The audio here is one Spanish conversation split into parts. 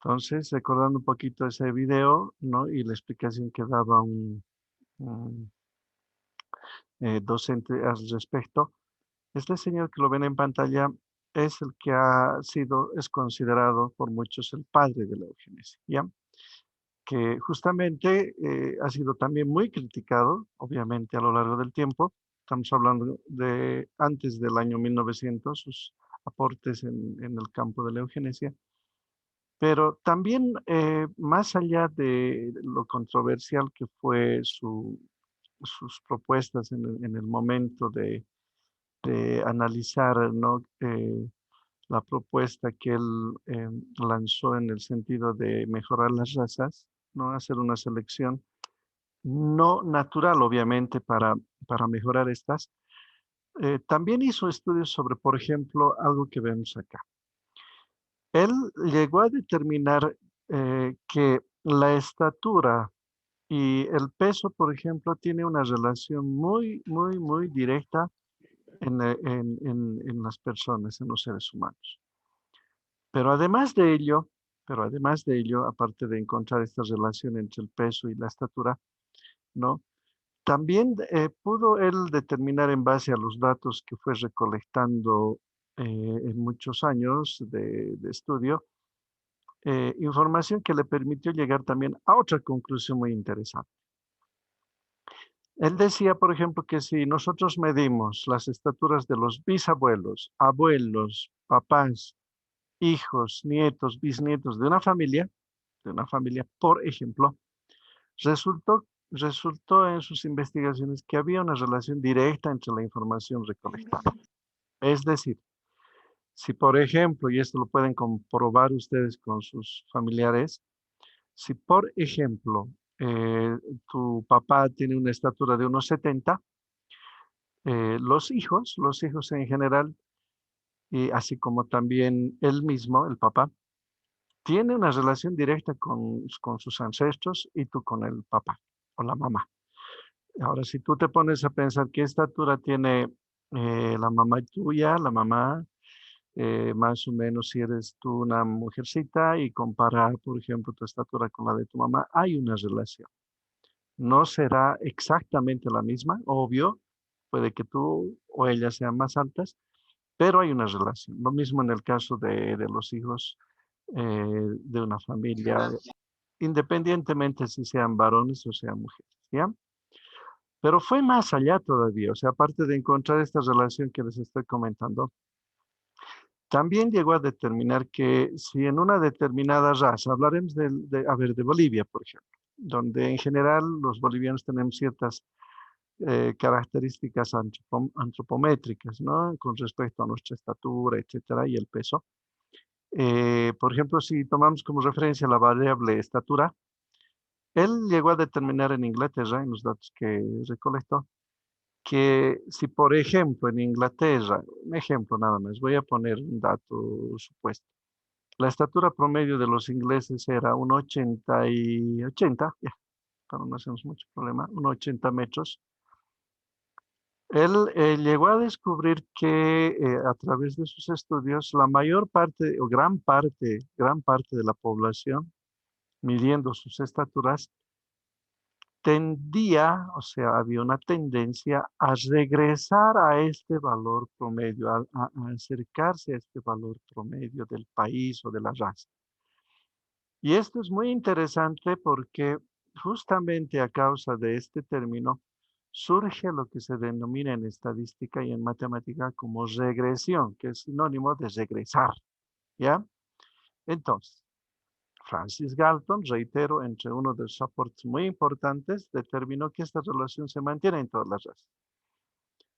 Entonces, recordando un poquito ese video, ¿no? Y la explicación que daba un, docente al respecto, este señor que lo ven en pantalla es el que es considerado por muchos el padre de la eugenesia, ¿ya? Que justamente ha sido también muy criticado, obviamente, a lo largo del tiempo. Estamos hablando de antes del año 1900, sus aportes en el campo de la eugenesia. Pero también, más allá de lo controversial que fue sus propuestas en el momento de analizar, ¿no? La propuesta que él lanzó en el sentido de mejorar las razas, ¿no? Hacer una selección no natural, obviamente, para mejorar estas. También hizo estudios sobre, por ejemplo, algo que vemos acá. Él llegó a determinar que la estatura y el peso, por ejemplo, tiene una relación muy, muy, muy directa en las personas, en los seres humanos. Pero además de ello, aparte de encontrar esta relación entre el peso y la estatura, ¿no? También pudo él determinar en base a los datos que fue recolectando en muchos años de estudio, información que le permitió llegar también a otra conclusión muy interesante. Él decía, por ejemplo, que si nosotros medimos las estaturas de los bisabuelos, abuelos, papás, hijos, nietos, bisnietos de una familia, por ejemplo, resultó en sus investigaciones que había una relación directa entre la información recolectada. Es decir, si por ejemplo, y esto lo pueden comprobar ustedes con sus familiares, si por ejemplo tu papá tiene una estatura de 1,70, los hijos en general, y así como también él mismo, el papá, tiene una relación directa con sus ancestros y tú con el papá o la mamá. Ahora, si tú te pones a pensar qué estatura tiene la mamá tuya, la mamá, más o menos si eres tú una mujercita y comparar, por ejemplo, tu estatura con la de tu mamá, hay una relación. No será exactamente la misma, obvio, puede que tú o ella sean más altas, pero hay una relación. Lo mismo en el caso de los hijos de una familia, independientemente si sean varones o sean mujeres, ¿ya? Pero fue más allá todavía, o sea, aparte de encontrar esta relación que les estoy comentando, también llegó a determinar que si en una determinada raza, hablaremos a ver, de Bolivia, por ejemplo, donde en general los bolivianos tenemos ciertas características antropométricas, ¿no? Con respecto a nuestra estatura, etcétera, y el peso. Por ejemplo, si tomamos como referencia la variable estatura, él llegó a determinar en Inglaterra, en los datos que recolectó, que si, por ejemplo, en Inglaterra, un ejemplo nada más, voy a poner un dato supuesto. La estatura promedio de los ingleses era 1,80 ya, para no hacernos mucho problema, 1,80 metros. Él llegó a descubrir que a través de sus estudios, la mayor parte o gran parte de la población, midiendo sus estaturas, tendía, o sea, había una tendencia a regresar a este valor promedio, a acercarse a este valor promedio del país o de la raza. Y esto es muy interesante porque justamente a causa de este término surge lo que se denomina en estadística y en matemática como regresión, que es sinónimo de regresar, ¿ya? Entonces, Francis Galton, reitero, entre uno de sus aportes muy importantes, determinó que esta relación se mantiene en todas las razas.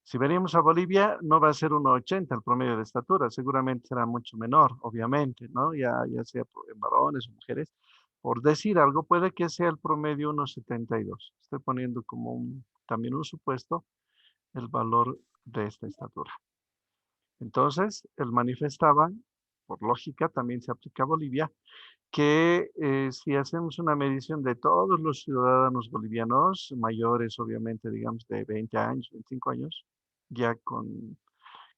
Si venimos a Bolivia, no va a ser 1,80 el promedio de estatura, seguramente será mucho menor, obviamente, ¿no? Ya sea en varones o mujeres. Por decir algo, puede que sea el promedio 1,72. Estoy poniendo como también un supuesto el valor de esta estatura. Entonces, él manifestaba, por lógica, también se aplica a Bolivia, que si hacemos una medición de todos los ciudadanos bolivianos, mayores obviamente, digamos, de 20 años, 25 años, ya con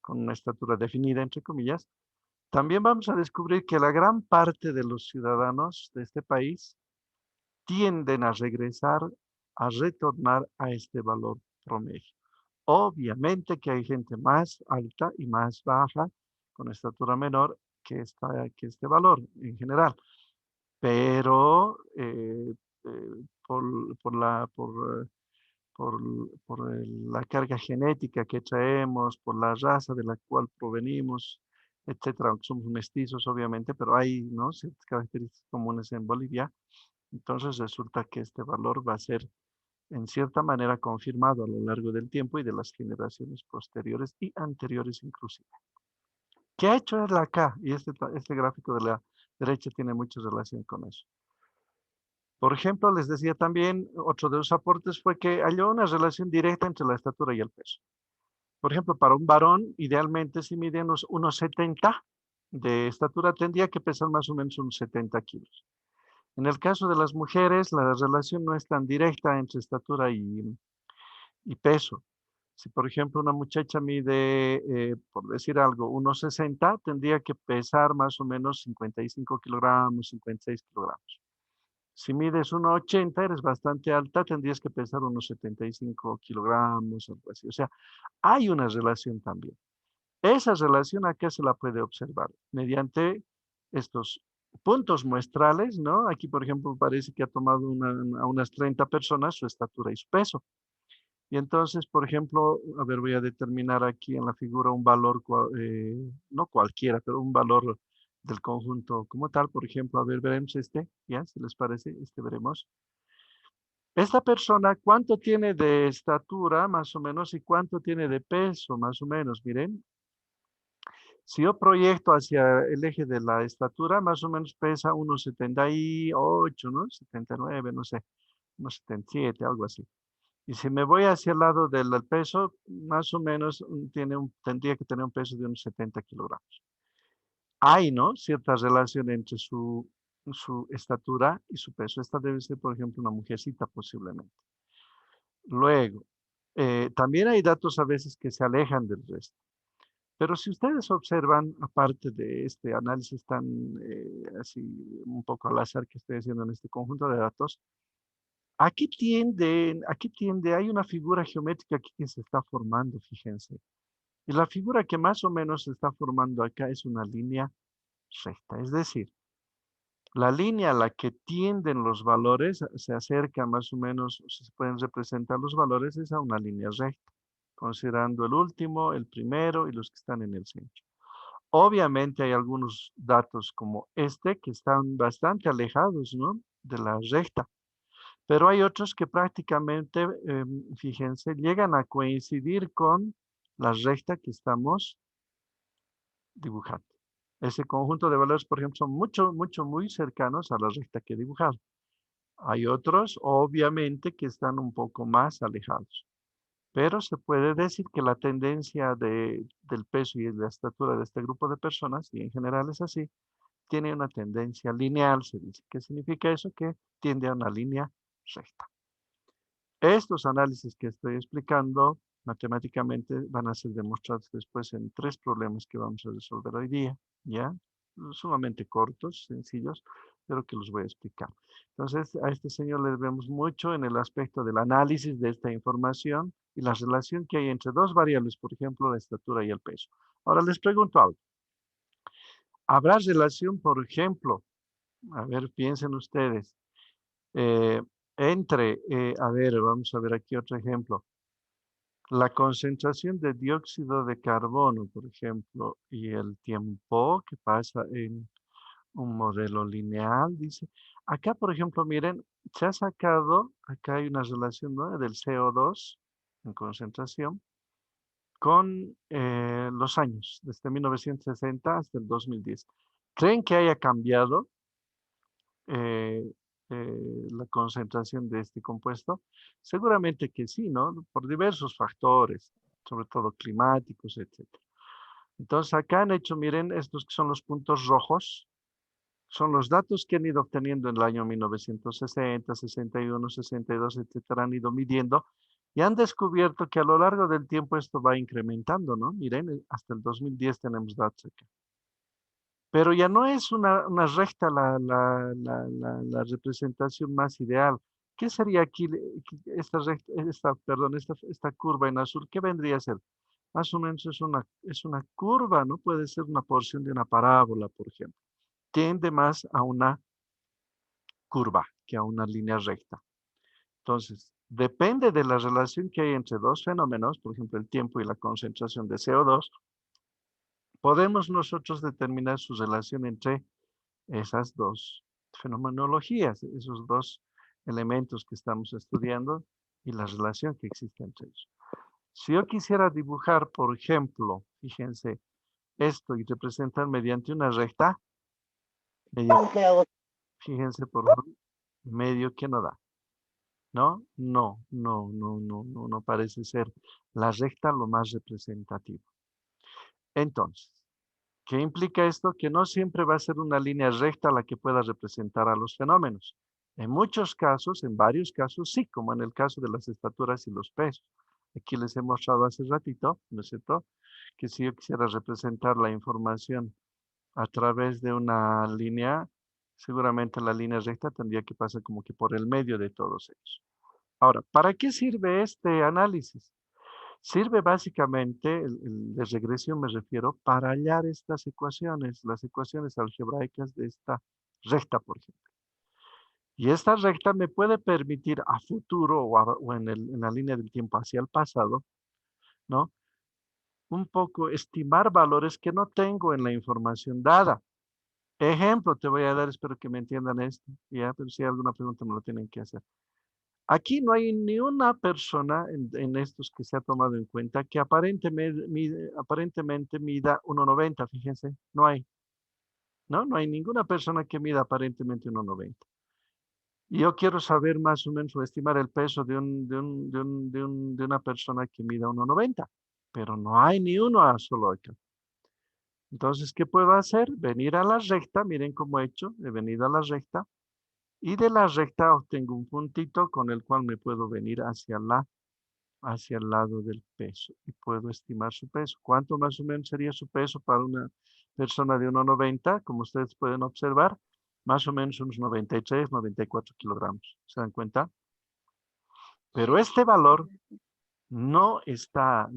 una estatura definida, entre comillas, También vamos a descubrir que la gran parte de los ciudadanos de este país tienden a regresar, a retornar a este valor promedio. Obviamente que hay gente más alta y más baja, con estatura menor, que este valor en general, pero por, la carga genética que traemos, por la raza de la cual provenimos, etcétera, aunque somos mestizos obviamente, pero hay, ¿no?, ciertas características comunes en Bolivia. Entonces resulta que este valor va a ser en cierta manera confirmado a lo largo del tiempo y de las generaciones posteriores y anteriores inclusive. ¿Qué ha hecho él acá? Y este gráfico de la derecha tiene mucha relación con eso. Por ejemplo, les decía también, otro de los aportes fue que halló una relación directa entre la estatura y el peso. Por ejemplo, para un varón, idealmente, si mide unos 70 de estatura, tendría que pesar más o menos unos 70 kilos. En el caso de las mujeres, la relación no es tan directa entre estatura y peso. Si, por ejemplo, una muchacha mide, por decir algo, unos 60, tendría que pesar más o menos 55 kilogramos, 56 kilogramos. Si mides 1,80, eres bastante alta, tendrías que pesar unos 75 kilogramos, algo así. O sea, hay una relación también. Esa relación acá se la puede observar mediante estos puntos muestrales, ¿no? Aquí, por ejemplo, parece que ha tomado a unas 30 personas su estatura y su peso. Y entonces, por ejemplo, a ver, voy a determinar aquí en la figura un valor, no cualquiera, pero un valor del conjunto como tal. Por ejemplo, a ver, veremos este, ¿ya? Si les parece, este veremos. Esta persona, ¿cuánto tiene de estatura más o menos y cuánto tiene de peso más o menos? Miren, si yo proyecto hacia el eje de la estatura, más o menos pesa unos 78, ¿no? 79, no sé, unos 77, algo así. Y si me voy hacia el lado del peso, más o menos tendría que tener un peso de unos 70 kilogramos. Hay, ¿no?, cierta relación entre su estatura y su peso. Esta debe ser, por ejemplo, una mujercita posiblemente. Luego, también hay datos a veces que se alejan del resto. Pero si ustedes observan, aparte de este análisis tan así un poco al azar que estoy haciendo en este conjunto de datos, hay una figura geométrica aquí que se está formando, fíjense. Y la figura que más o menos se está formando acá es una línea recta. Es decir, la línea a la que tienden los valores se acerca más o menos, se pueden representar los valores, es a una línea recta, considerando el último, el primero y los que están en el centro. Obviamente hay algunos datos como este que están bastante alejados, ¿no?, de la recta, pero hay otros que prácticamente, fíjense, llegan a coincidir con la recta que estamos dibujando. Ese conjunto de valores, por ejemplo, son muy cercanos a la recta que he dibujado. Hay otros, obviamente, que están un poco más alejados, pero se puede decir que la tendencia del peso y de la estatura de este grupo de personas, y en general es así, tiene una tendencia lineal, se dice. ¿Qué significa eso? Que tiende a una línea recta. Estos análisis que estoy explicando matemáticamente van a ser demostrados después en 3 problemas que vamos a resolver hoy día, ¿ya? Sumamente cortos, sencillos, pero que los voy a explicar. Entonces, a este señor le debemos mucho en el aspecto del análisis de esta información y la relación que hay entre dos variables, por ejemplo, la estatura y el peso. Ahora les pregunto algo. ¿Habrá relación, por ejemplo, a ver, piensen ustedes, eh, a ver, vamos a ver aquí otro ejemplo. La concentración de dióxido de carbono, por ejemplo, y el tiempo que pasa en un modelo lineal, dice. Acá, por ejemplo, miren, se ha sacado, acá hay una relación, ¿no?, del CO2 en concentración con los años, desde 1960 hasta el 2010. ¿Creen que haya cambiado eh, la concentración de este compuesto? Seguramente que sí, ¿no? Por diversos factores, sobre todo climáticos, etcétera. Entonces, acá han hecho, miren, estos que son los puntos rojos, son los datos que han ido obteniendo en el año 1960, 61, 62, etcétera, han ido midiendo y han descubierto que a lo largo del tiempo esto va incrementando, ¿no? Miren, hasta el 2010 tenemos datos acá. Pero ya no es una recta la representación más ideal. ¿Qué sería aquí esta recta, perdón, esta curva en azul? ¿Qué vendría a ser? Más o menos es una curva, ¿no? Puede ser una porción de una parábola, por ejemplo. Tiende más a una curva que a una línea recta. Entonces, depende de la relación que hay entre dos fenómenos, por ejemplo, el tiempo y la concentración de CO2, podemos nosotros determinar su relación entre esas dos fenomenologías, esos dos elementos que estamos estudiando y la relación que existe entre ellos. Si yo quisiera dibujar, por ejemplo, fíjense, esto y representar mediante una recta, medio, fíjense por favor, medio que no da, ¿no? No parece ser la recta lo más representativo. Entonces, ¿qué implica esto? Que no siempre va a ser una línea recta la que pueda representar a los fenómenos. En muchos casos, en varios casos, sí, como en el caso de las estaturas y los pesos. Aquí les he mostrado hace ratito, ¿no es cierto? Que si yo quisiera representar la información a través de una línea, seguramente la línea recta tendría que pasar como que por el medio de todos ellos. Ahora, ¿para qué sirve este análisis? Sirve básicamente, de regresión me refiero, para hallar estas ecuaciones, las ecuaciones algebraicas de esta recta, por ejemplo. Y esta recta me puede permitir a futuro o en la línea del tiempo hacia el pasado, ¿no? Un poco estimar valores que no tengo en la información dada. Ejemplo te voy a dar, espero que me entiendan esto, ya, pero si hay alguna pregunta me lo tienen que hacer. Aquí no hay ni una persona en estos que se ha tomado en cuenta que aparentemente mida 1,90, fíjense, no hay, ¿no? No hay ninguna persona que mida aparentemente 1,90. Y yo quiero saber más o menos o estimar el peso de una persona que mida 1,90, pero no hay ni uno solo acá. Entonces, ¿qué puedo hacer? Venir a la recta, miren cómo he hecho, he venido a la recta, y de la recta obtengo un puntito con el cual me puedo venir hacia el lado del peso y puedo estimar su peso. ¿Cuánto más o menos sería su peso para una persona de 1,90? Como ustedes pueden observar, más o menos unos 93, 94 kilogramos. ¿Se dan cuenta? Pero este valor no está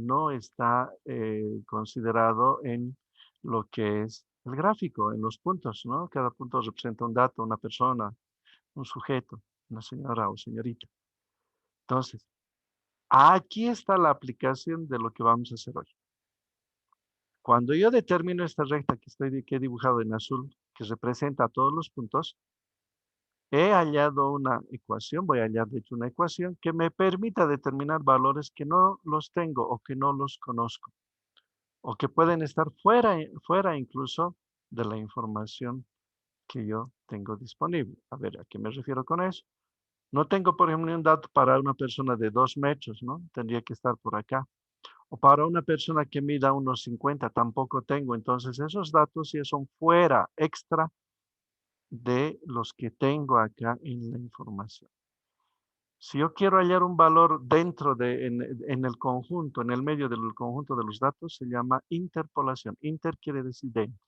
considerado en lo que es el gráfico, en los puntos, ¿no? Cada punto representa un dato, una persona, un sujeto, una señora o señorita. Entonces, aquí está la aplicación de lo que vamos a hacer hoy. Cuando yo determino esta recta que he dibujado en azul, que representa todos los puntos, he hallado una ecuación, voy a hallar de hecho una ecuación que me permita determinar valores que no los tengo o que no los conozco, o que pueden estar fuera incluso de la información que yo tengo disponible. A ver, ¿a qué me refiero con eso? No tengo, por ejemplo, un dato para una persona de 2 metros, ¿no? Tendría que estar por acá. O para una persona que mida unos 50, tampoco tengo. Entonces, esos datos ya son fuera, extra de los que tengo acá en la información. Si yo quiero hallar un valor en el conjunto, en el medio del conjunto de los datos, se llama interpolación. Inter quiere decir dentro.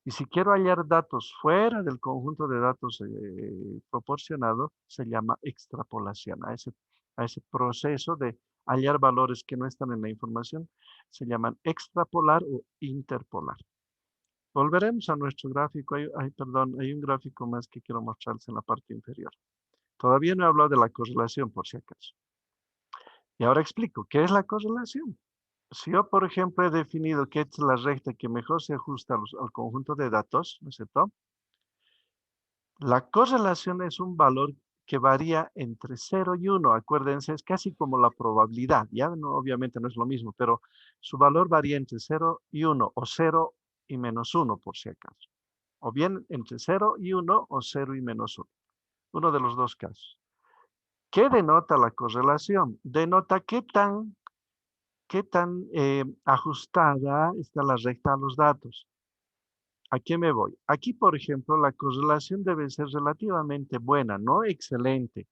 Y si quiero hallar datos fuera del conjunto de datos proporcionado, se llama extrapolación. A ese proceso de hallar valores que no están en la información, se llaman extrapolar o interpolar. Volveremos a nuestro gráfico. Perdón, hay un gráfico más que quiero mostrarles en la parte inferior. Todavía no he hablado de la correlación, por si acaso. Y ahora explico, ¿qué es la correlación? Si yo, por ejemplo, he definido que esta es la recta que mejor se ajusta al conjunto de datos, ¿no es cierto? La correlación es un valor que varía entre 0 y 1. Acuérdense, es casi como la probabilidad. Ya no, obviamente no es lo mismo, pero su valor varía entre 0 y 1 o 0 y menos 1 por si acaso. O bien entre 0 y 1 o 0 y menos 1. Uno de los dos casos. ¿Qué denota la correlación? Denota qué tan ajustada está la recta a los datos. ¿A qué me voy? Aquí, por ejemplo, la correlación debe ser relativamente buena, no excelente,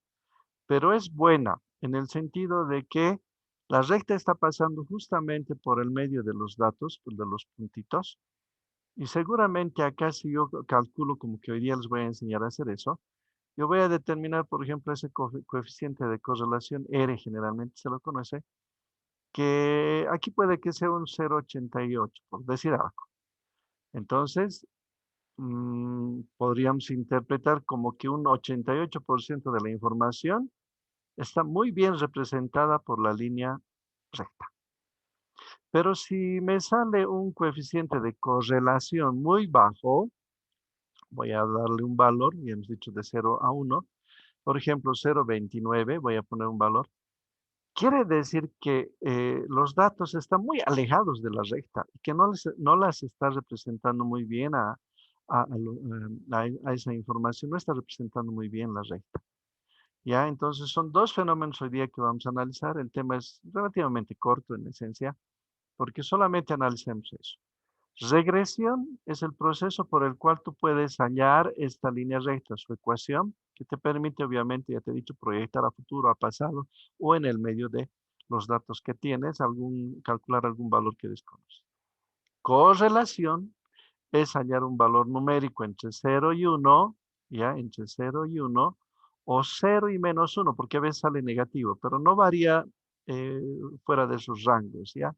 pero es buena en el sentido de que la recta está pasando justamente por el medio de los datos, de los puntitos, Y seguramente acá si yo calculo como que hoy día les voy a enseñar a hacer eso, yo voy a determinar, por ejemplo, ese coeficiente de correlación R, generalmente se lo conoce, que aquí puede que sea un 0,88, por decir algo. Entonces, podríamos interpretar como que un 88% de la información está muy bien representada por la línea recta. Pero si me sale un coeficiente de correlación muy bajo, voy a darle un valor, y hemos dicho de 0 a 1, por ejemplo, 0,29, voy a poner un valor. Quiere decir que los datos están muy alejados de la recta y que no las está representando muy bien a esa información, no está representando muy bien la recta. ¿Ya? Entonces son dos fenómenos hoy día que vamos a analizar. El tema es relativamente corto en esencia, porque solamente analizamos eso. Regresión es el proceso por el cual tú puedes hallar esta línea recta, su ecuación, que te permite, obviamente, ya te he dicho, proyectar a futuro, a pasado, o en el medio de los datos que tienes, calcular algún valor que desconoces. Correlación es hallar un valor numérico entre 0 y 1, ¿ya? Entre 0 y 1, o 0 y -1, porque a veces sale negativo, pero no varía eh, fuera de sus rangos, ¿ya?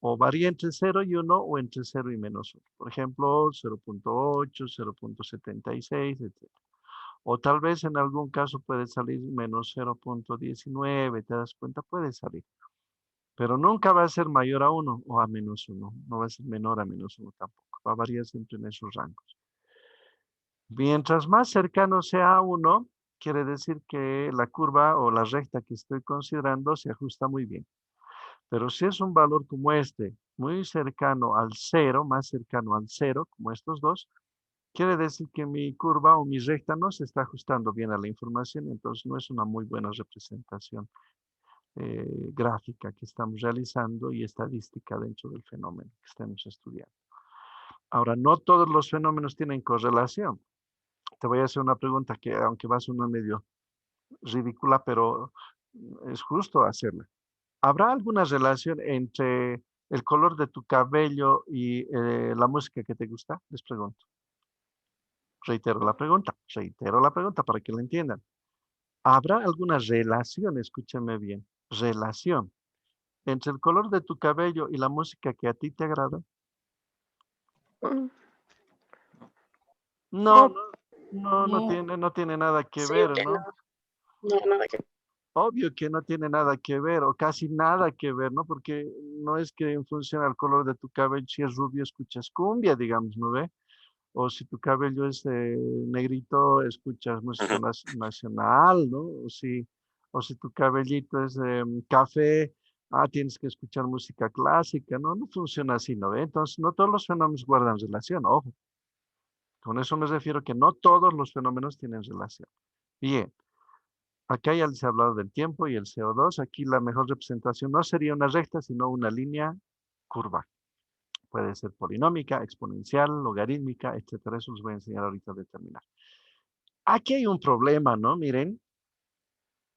O varía entre 0 y 1 o entre 0 y -1. Por ejemplo, 0,8, 0,76, etc. O tal vez en algún caso puede salir menos 0,19, ¿te das cuenta? Puede salir. Pero nunca va a ser mayor a 1 o a -1. No va a ser menor a -1 tampoco. Va a variar siempre en esos rangos. Mientras más cercano sea a 1, quiere decir que la curva o la recta que estoy considerando se ajusta muy bien. Pero si es un valor como este, muy cercano al 0, más cercano al 0, como estos dos, quiere decir que mi curva o mi recta no se está ajustando bien a la información, entonces no es una muy buena representación gráfica que estamos realizando y estadística dentro del fenómeno que estamos estudiando. Ahora, no todos los fenómenos tienen correlación. Te voy a hacer una pregunta que, aunque va a sonar medio ridícula, pero es justo hacerla. ¿Habrá alguna relación entre el color de tu cabello y la música que te gusta? Les pregunto. Reitero la pregunta para que la entiendan. ¿Habrá alguna relación, escúchame bien, relación entre el color de tu cabello y la música que a ti te agrada? Mm, No, No, no tiene nada que sí, ver, no, ¿no? no, nada que. Obvio que no tiene nada que ver o casi nada que ver, ¿no? Porque no es que en función al color de tu cabello, si es rubio, escuchas cumbia, digamos, ¿no ve? O si tu cabello es negrito, escuchas música nacional, ¿no? O si tu cabellito es café, tienes que escuchar música clásica, ¿no? No funciona así, ¿no ve? Entonces, no todos los fenómenos guardan relación, ojo. Con eso me refiero que no todos los fenómenos tienen relación. Bien, acá ya les he hablado del tiempo y el CO2. Aquí la mejor representación no sería una recta, sino una línea curva. Puede ser polinómica, exponencial, logarítmica, etcétera. Eso les voy a enseñar ahorita a determinar. Aquí hay un problema, ¿no? Miren,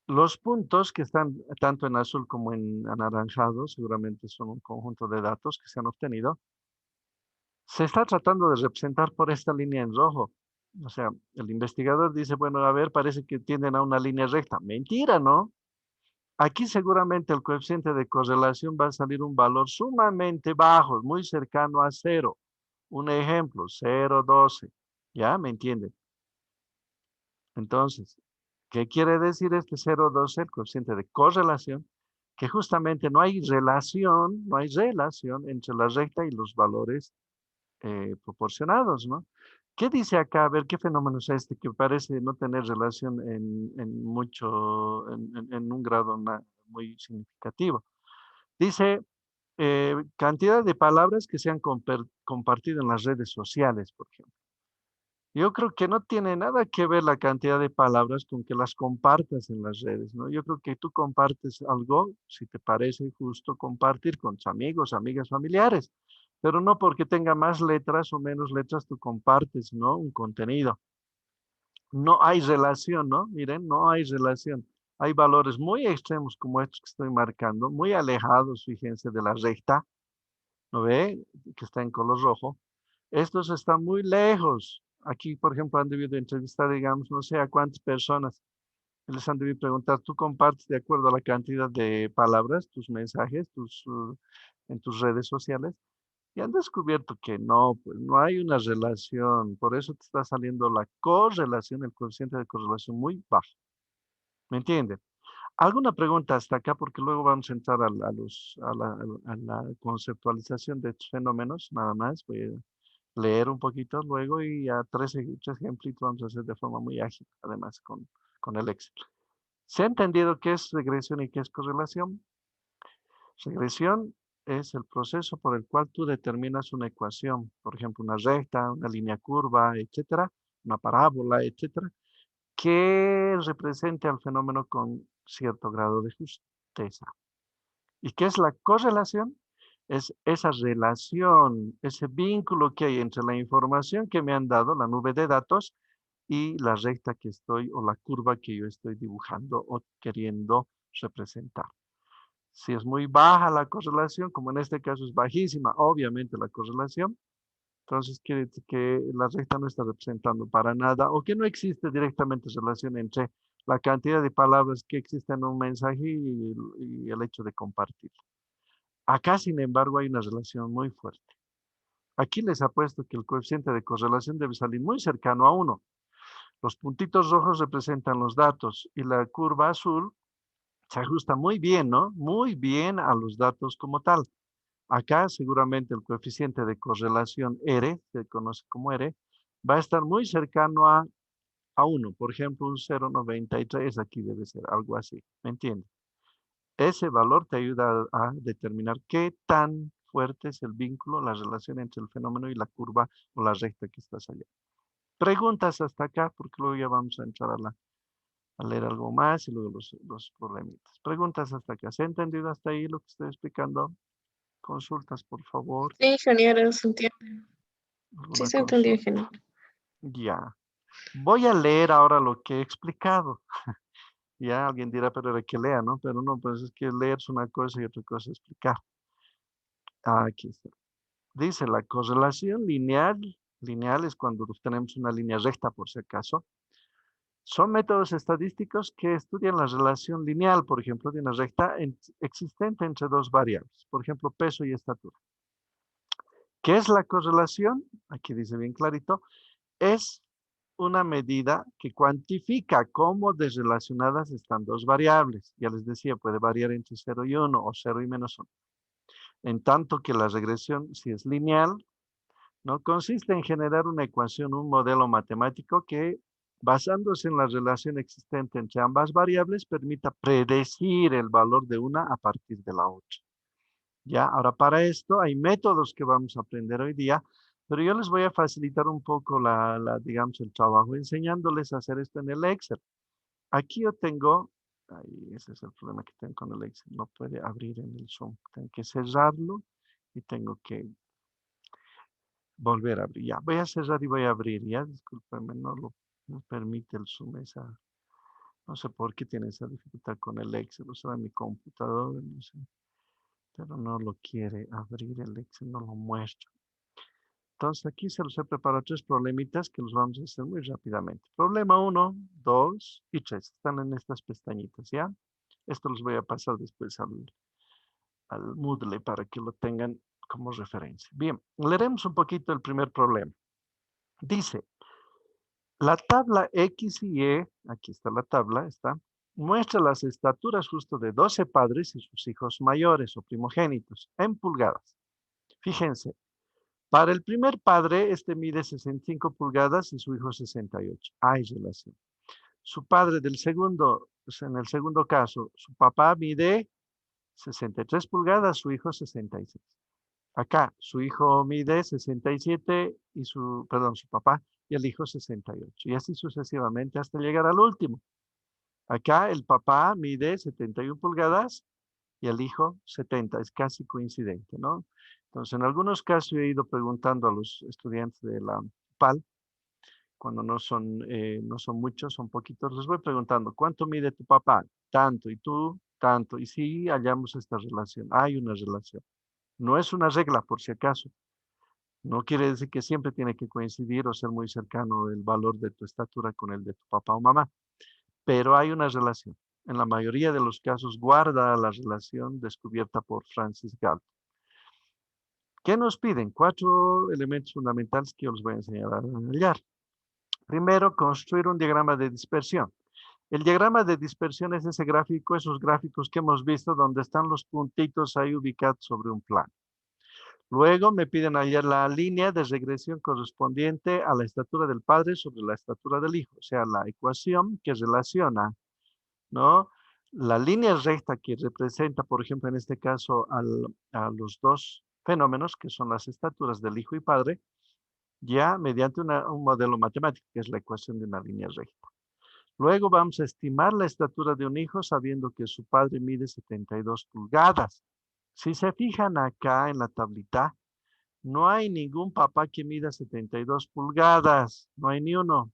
los puntos que están tanto en azul como en anaranjado, seguramente son un conjunto de datos que se han obtenido, se está tratando de representar por esta línea en rojo. O sea, el investigador dice, bueno, a ver, parece que tienden a una línea recta. Mentira, ¿no? Aquí seguramente el coeficiente de correlación va a salir un valor sumamente bajo, muy cercano a 0. Un ejemplo, 0,12. ¿Ya? ¿Me entienden? Entonces, ¿qué quiere decir este 0,12, el coeficiente de correlación? Que justamente no hay relación entre la recta y los valores proporcionados, ¿no? ¿Qué dice acá? A ver, ¿qué fenómeno es este que parece no tener relación en mucho, en un grado muy significativo? Dice, cantidad de palabras que se han compartido en las redes sociales, por ejemplo. Yo creo que no tiene nada que ver la cantidad de palabras con que las compartas en las redes, ¿no? Yo creo que tú compartes algo, si te parece justo compartir con tus amigos, amigas, familiares, pero no porque tenga más letras o menos letras, tú compartes, ¿no? Un contenido. No hay relación, ¿no? Miren, no hay relación. Hay valores muy extremos como estos que estoy marcando, muy alejados, fíjense, de la recta, ¿no ve? Que está en color rojo. Estos están muy lejos. Aquí, por ejemplo, han debido entrevistar, digamos, no sé a cuántas personas. Les han debido preguntar, ¿tú compartes de acuerdo a la cantidad de palabras, tus mensajes, en tus redes sociales? Y han descubierto que no, pues no hay una relación. Por eso te está saliendo la correlación, el coeficiente de correlación muy bajo. ¿Me entienden? ¿Alguna pregunta hasta acá? Porque luego vamos a entrar a la conceptualización de estos fenómenos, nada más. Voy a leer un poquito luego y a tres ejemplitos vamos a hacer de forma muy ágil, además con el Excel. ¿Se ha entendido qué es regresión y qué es correlación? Regresión es el proceso por el cual tú determinas una ecuación, por ejemplo, una recta, una línea curva, etcétera, una parábola, etcétera, que represente al fenómeno con cierto grado de justeza. ¿Y qué es la correlación? Es esa relación, ese vínculo que hay entre la información que me han dado, la nube de datos, y la recta que estoy o la curva que yo estoy dibujando o queriendo representar. Si es muy baja la correlación, como en este caso es bajísima, obviamente la correlación, entonces quiere decir que la recta no está representando para nada o que no existe directamente relación entre la cantidad de palabras que existen en un mensaje y el hecho de compartir. Acá, sin embargo, hay una relación muy fuerte. Aquí les apuesto que el coeficiente de correlación debe salir muy cercano a 1. Los puntitos rojos representan los datos y la curva azul se ajusta muy bien, ¿no? Muy bien a los datos como tal. Acá seguramente el coeficiente de correlación R, se conoce como R, va a estar muy cercano a 1. Por ejemplo, un 0,93 aquí debe ser algo así. ¿Me entiendes? Ese valor te ayuda a determinar qué tan fuerte es el vínculo, la relación entre el fenómeno y la curva o la recta que estás allá. Preguntas hasta acá, porque luego ya vamos a entrar a leer algo más y luego los problemitas. Preguntas hasta acá. ¿Se ha entendido hasta ahí lo que estoy explicando? Consultas, por favor. Sí, ingeniero, se entiende. Sí, ¿Alguna se entendió, consulta? ingeniero. Ya. Voy a leer ahora lo que he explicado. Ya alguien dirá, pero era que lea, ¿no? Pero no, pues es que leer es una cosa y otra cosa es explicar. Aquí está. Dice la correlación lineal es cuando tenemos una línea recta, por si acaso. Son métodos estadísticos que estudian la relación lineal, por ejemplo, de una recta existente entre dos variables, por ejemplo, peso y estatura. ¿Qué es la correlación? Aquí dice bien clarito, es una medida que cuantifica cómo desrelacionadas están dos variables. Ya les decía, puede variar entre 0 y 1 o 0 y -1. En tanto que la regresión, si es lineal, ¿no? Consiste en generar una ecuación, un modelo matemático que, basándose en la relación existente entre ambas variables, permita predecir el valor de una a partir de la otra. Ya, ahora para esto hay métodos que vamos a aprender hoy día, pero yo les voy a facilitar un poco digamos, el trabajo, enseñándoles a hacer esto en el Excel. Aquí yo tengo, ahí ese es el problema que tengo con el Excel, no puede abrir en el Zoom, tengo que cerrarlo y tengo que volver a abrir. Ya, voy a cerrar y voy a abrir, ya, discúlpenme, no permite el Zoom no sé por qué tiene esa dificultad con el Excel, o sea, mi computador, no sé, pero no lo quiere abrir el Excel, no lo muestra. Entonces aquí se los he preparado tres problemitas que los vamos a hacer muy rápidamente. Problema 1, 2 y 3. Están en estas pestañitas, ¿ya? Esto los voy a pasar después al Moodle para que lo tengan como referencia. Bien, leeremos un poquito el primer problema. Dice, la tabla X y Y, aquí está la tabla, muestra las estaturas justo de 12 padres y sus hijos mayores o primogénitos en pulgadas. Fíjense, para el primer padre, este mide 65 pulgadas y su hijo 68. Hay relación. Su padre del segundo, pues en el segundo caso, su papá mide 63 pulgadas, su hijo 66. Acá, su hijo mide 67 y su papá y el hijo 68. Y así sucesivamente hasta llegar al último. Acá el papá mide 71 pulgadas y el hijo 70. Es casi coincidente, ¿no? Entonces, en algunos casos he ido preguntando a los estudiantes de la PAL, cuando no son muchos, son poquitos, les voy preguntando, ¿cuánto mide tu papá? Tanto, y tú, tanto. Y sí hallamos esta relación, hay una relación. No es una regla, por si acaso, No quiere decir que siempre tiene que coincidir o ser muy cercano el valor de tu estatura con el de tu papá o mamá, pero hay una relación. En la mayoría de los casos guarda la relación descubierta por Francis Galton. ¿Qué nos piden? 4 elementos fundamentales que yo les voy a enseñar a hallar. Primero, construir un diagrama de dispersión. El diagrama de dispersión es ese gráfico, esos gráficos que hemos visto donde están los puntitos ahí ubicados sobre un plano. Luego me piden hallar la línea de regresión correspondiente a la estatura del padre sobre la estatura del hijo, o sea, la ecuación que relaciona, ¿no? La línea recta que representa, por ejemplo, en este caso, a los dos fenómenos, que son las estaturas del hijo y padre, ya mediante un modelo matemático, que es la ecuación de una línea recta. Luego vamos a estimar la estatura de un hijo sabiendo que su padre mide 72 pulgadas. Si se fijan acá en la tablita, no hay ningún papá que mida 72 pulgadas, no hay ni uno,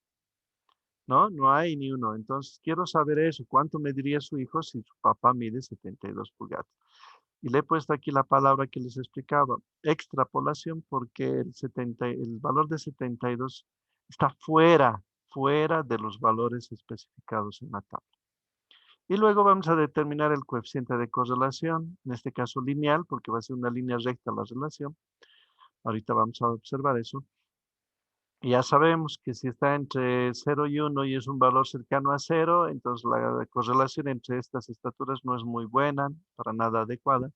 ¿no? No hay ni uno. Entonces, quiero saber eso, ¿cuánto mediría su hijo si su papá mide 72 pulgadas? Y le he puesto aquí la palabra que les explicaba, extrapolación, porque el valor de 72 está fuera de los valores especificados en la tabla. Y luego vamos a determinar el coeficiente de correlación, en este caso lineal, porque va a ser una línea recta la relación. Ahorita vamos a observar eso. Y ya sabemos que si está entre 0 y 1 y es un valor cercano a 0, entonces la correlación entre estas estaturas no es muy buena, para nada adecuada,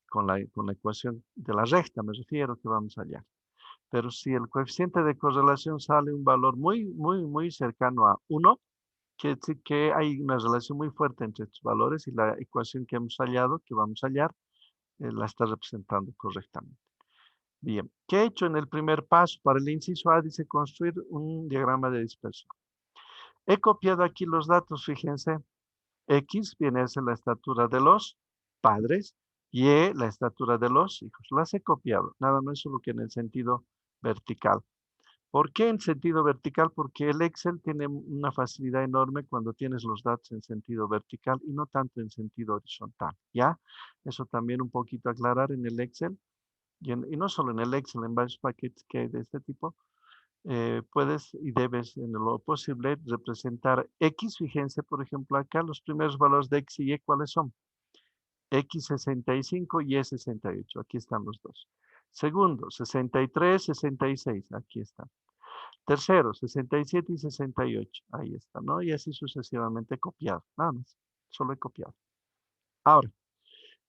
con la ecuación de la recta, me refiero, que vamos allá. Pero si el coeficiente de correlación sale un valor muy cercano a 1, quiere decir que hay una relación muy fuerte entre estos valores y la ecuación que hemos hallado, que vamos a hallar, la está representando correctamente. Bien, ¿qué he hecho en el primer paso? Para el inciso A dice construir un diagrama de dispersión. He copiado aquí los datos, fíjense. X viene a ser la estatura de los padres, Y la estatura de los hijos. Las he copiado, nada más solo que en el sentido vertical. ¿Por qué en sentido vertical? Porque el Excel tiene una facilidad enorme cuando tienes los datos en sentido vertical y no tanto en sentido horizontal, ¿ya? Eso también un poquito aclarar en el Excel y no solo en el Excel, en varios paquetes que hay de este tipo, puedes y debes en lo posible representar X. Fíjense, por ejemplo, acá los primeros valores de X y Y, ¿cuáles son? X 65 y Y 68. Aquí están los dos. Segundo, 63, 66. Aquí están. Tercero, 67 y 68. Ahí está, ¿no? Y así sucesivamente copiado. Nada más. Solo he copiado. Ahora,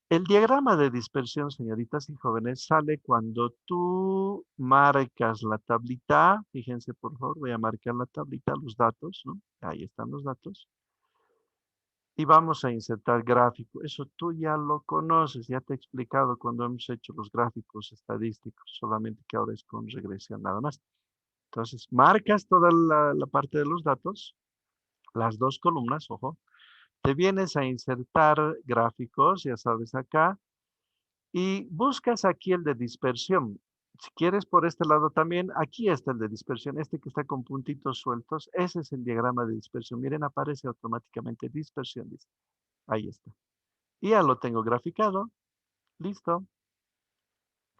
el diagrama de dispersión, señoritas y jóvenes, sale cuando tú marcas la tablita. Fíjense, por favor, voy a marcar la tablita, los datos, ¿no? Ahí están los datos. Y vamos a insertar gráfico. Eso tú ya lo conoces, ya te he explicado cuando hemos hecho los gráficos estadísticos, solamente que ahora es con regresión nada más. Entonces, marcas toda la parte de los datos, las dos columnas, ojo. Te vienes a insertar gráficos, ya sabes acá, y buscas aquí el de dispersión. Si quieres por este lado también, aquí está el de dispersión, este que está con puntitos sueltos, ese es el diagrama de dispersión. Miren, aparece automáticamente dispersión, dice. Ahí está. Y ya lo tengo graficado. Listo.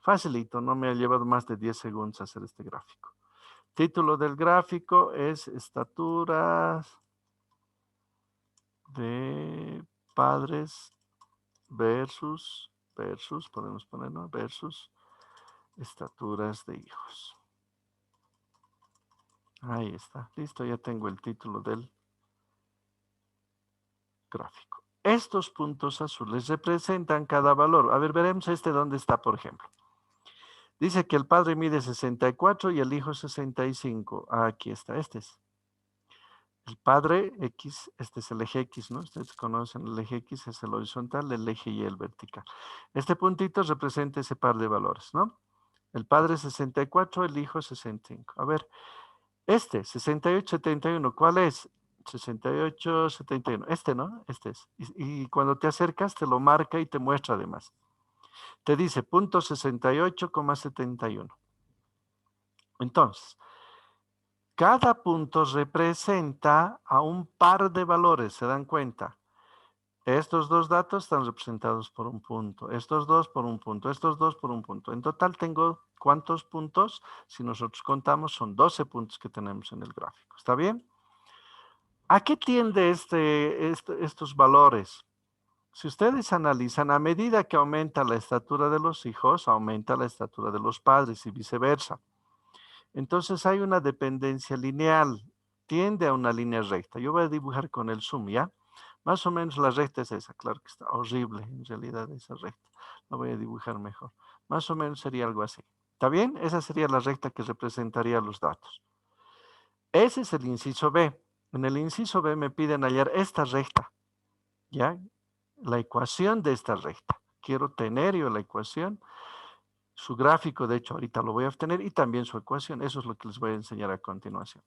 Facilito, no me ha llevado más de 10 segundos hacer este gráfico. Título del gráfico es estaturas de padres versus, podemos ponerlo, versus estaturas de hijos. Ahí está. Listo, ya tengo el título del gráfico. Estos puntos azules representan cada valor. A ver, veremos este dónde está, por ejemplo. Dice que el padre mide 64 y el hijo 65. Aquí está, este es. El padre X, este es el eje X, ¿no? Ustedes conocen el eje X, es el horizontal, el eje Y el vertical. Este puntito representa ese par de valores, ¿no? El padre 64, el hijo 65. A ver, este 68, 71, ¿cuál es? 68, 71. Este, ¿no? Este es. Y cuando te acercas te lo marca y te muestra además. Te dice punto 68,71. Entonces, cada punto representa a un par de valores, ¿se dan cuenta? Estos dos datos están representados por un punto, estos dos por un punto, estos dos por un punto. En total tengo, ¿cuántos puntos? Si nosotros contamos, son 12 puntos que tenemos en el gráfico. ¿Está bien? ¿A qué tiende estos valores? Si ustedes analizan, a medida que aumenta la estatura de los hijos, aumenta la estatura de los padres y viceversa. Entonces hay una dependencia lineal, tiende a una línea recta. Yo voy a dibujar con el zoom, ¿ya? Más o menos la recta es esa, claro que está horrible en realidad esa recta. La voy a dibujar mejor. Más o menos sería algo así. ¿Está bien? Esa sería la recta que representaría los datos. Ese es el inciso B. En el inciso B me piden hallar esta recta, ¿ya? La ecuación de esta recta. Quiero tener yo la ecuación, su gráfico, de hecho, ahorita lo voy a obtener, y también su ecuación. Eso es lo que les voy a enseñar a continuación.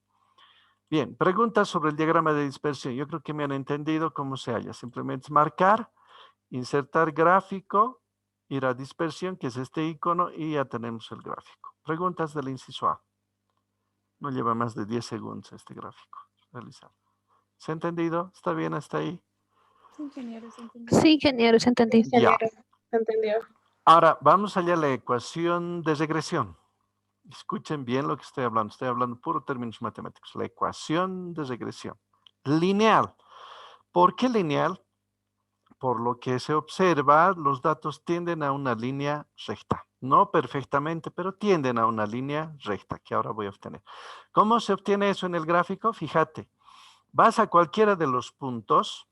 Bien, preguntas sobre el diagrama de dispersión. Yo creo que me han entendido cómo se halla. Simplemente es marcar, insertar gráfico, ir a dispersión, que es este icono, y ya tenemos el gráfico. Preguntas del inciso A. No lleva más de 10 segundos este gráfico realizado. ¿Se ha entendido? ¿Está bien hasta ahí? Sí, ingeniero, se entendí. Ya. ¿Entendió? Ahora, vamos allá a la ecuación de regresión. Escuchen bien lo que estoy hablando. Estoy hablando puro términos matemáticos. La ecuación de regresión. Lineal. ¿Por qué lineal? Por lo que se observa, los datos tienden a una línea recta. No perfectamente, pero tienden a una línea recta que ahora voy a obtener. ¿Cómo se obtiene eso en el gráfico? Fíjate, vas a cualquiera de los puntos,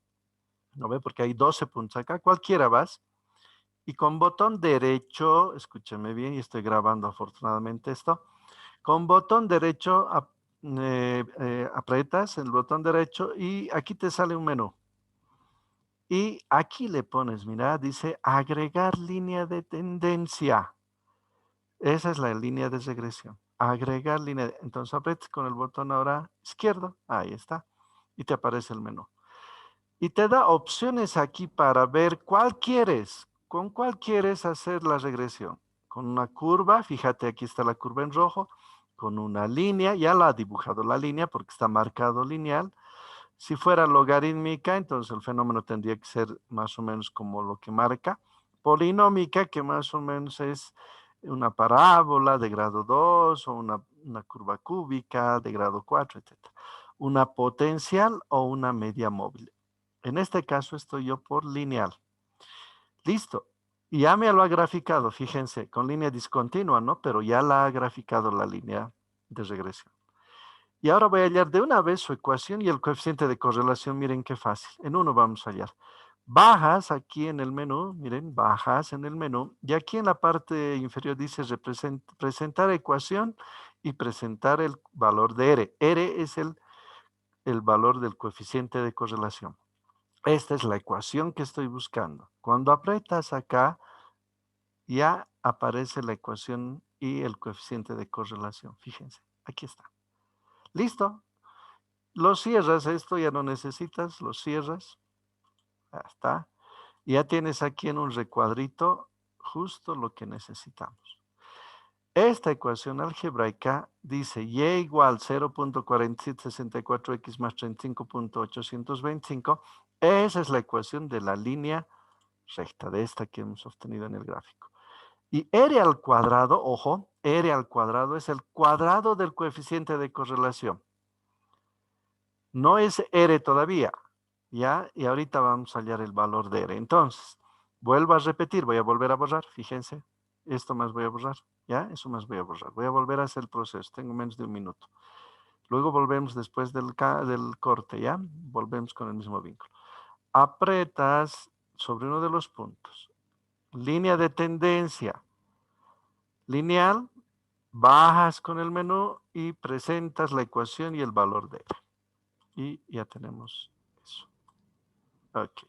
¿no ve? Porque hay 12 puntos acá, cualquiera vas, y con botón derecho, escúcheme bien, y estoy grabando afortunadamente esto, con botón derecho aprietas el botón derecho y aquí te sale un menú. Y aquí le pones, mira, dice agregar línea de tendencia. Esa es la línea de regresión. Agregar línea. Entonces aprietas con el botón ahora izquierdo. Ahí está. Y te aparece el menú. Y te da opciones aquí para ver cuál quieres. ¿Con cuál quieres hacer la regresión? Con una curva. Fíjate, aquí está la curva en rojo. Con una línea. Ya la ha dibujado la línea porque está marcado lineal. Si fuera logarítmica, entonces el fenómeno tendría que ser más o menos como lo que marca. Polinómica, que más o menos es una parábola de grado 2 o una curva cúbica de grado 4, etc. Una potencial o una media móvil. En este caso estoy yo por lineal. Listo. Ya me lo ha graficado, fíjense, con línea discontinua, ¿no? Pero ya la ha graficado la línea de regresión. Y ahora voy a hallar de una vez su ecuación y el coeficiente de correlación. Miren qué fácil. En uno vamos a hallar. Bajas aquí en el menú, miren, bajas en el menú. Y aquí en la parte inferior dice presentar ecuación y presentar el valor de R. R es el valor del coeficiente de correlación. Esta es la ecuación que estoy buscando. Cuando aprietas acá, ya aparece la ecuación y el coeficiente de correlación. Fíjense, aquí está. Listo. Lo cierras, esto ya no necesitas, lo cierras. Ya está. Ya tienes aquí en un recuadrito justo lo que necesitamos. Esta ecuación algebraica dice y igual 0.4764x más 35.825. Esa es la ecuación de la línea recta, de esta que hemos obtenido en el gráfico. Y R al cuadrado, ojo, R al cuadrado es el cuadrado del coeficiente de correlación. No es R todavía, ¿ya? Y ahorita vamos a hallar el valor de R. Entonces, vuelvo a repetir, voy a volver a borrar, fíjense. Esto más voy a borrar, ¿ya? Eso más voy a borrar. Voy a volver a hacer el proceso, tengo menos de un minuto. Luego volvemos después del corte, ¿ya? Volvemos con el mismo vínculo. Apretas sobre uno de los puntos. Línea de tendencia. Lineal, bajas con el menú y presentas la ecuación y el valor de R. Y ya tenemos eso. Ok.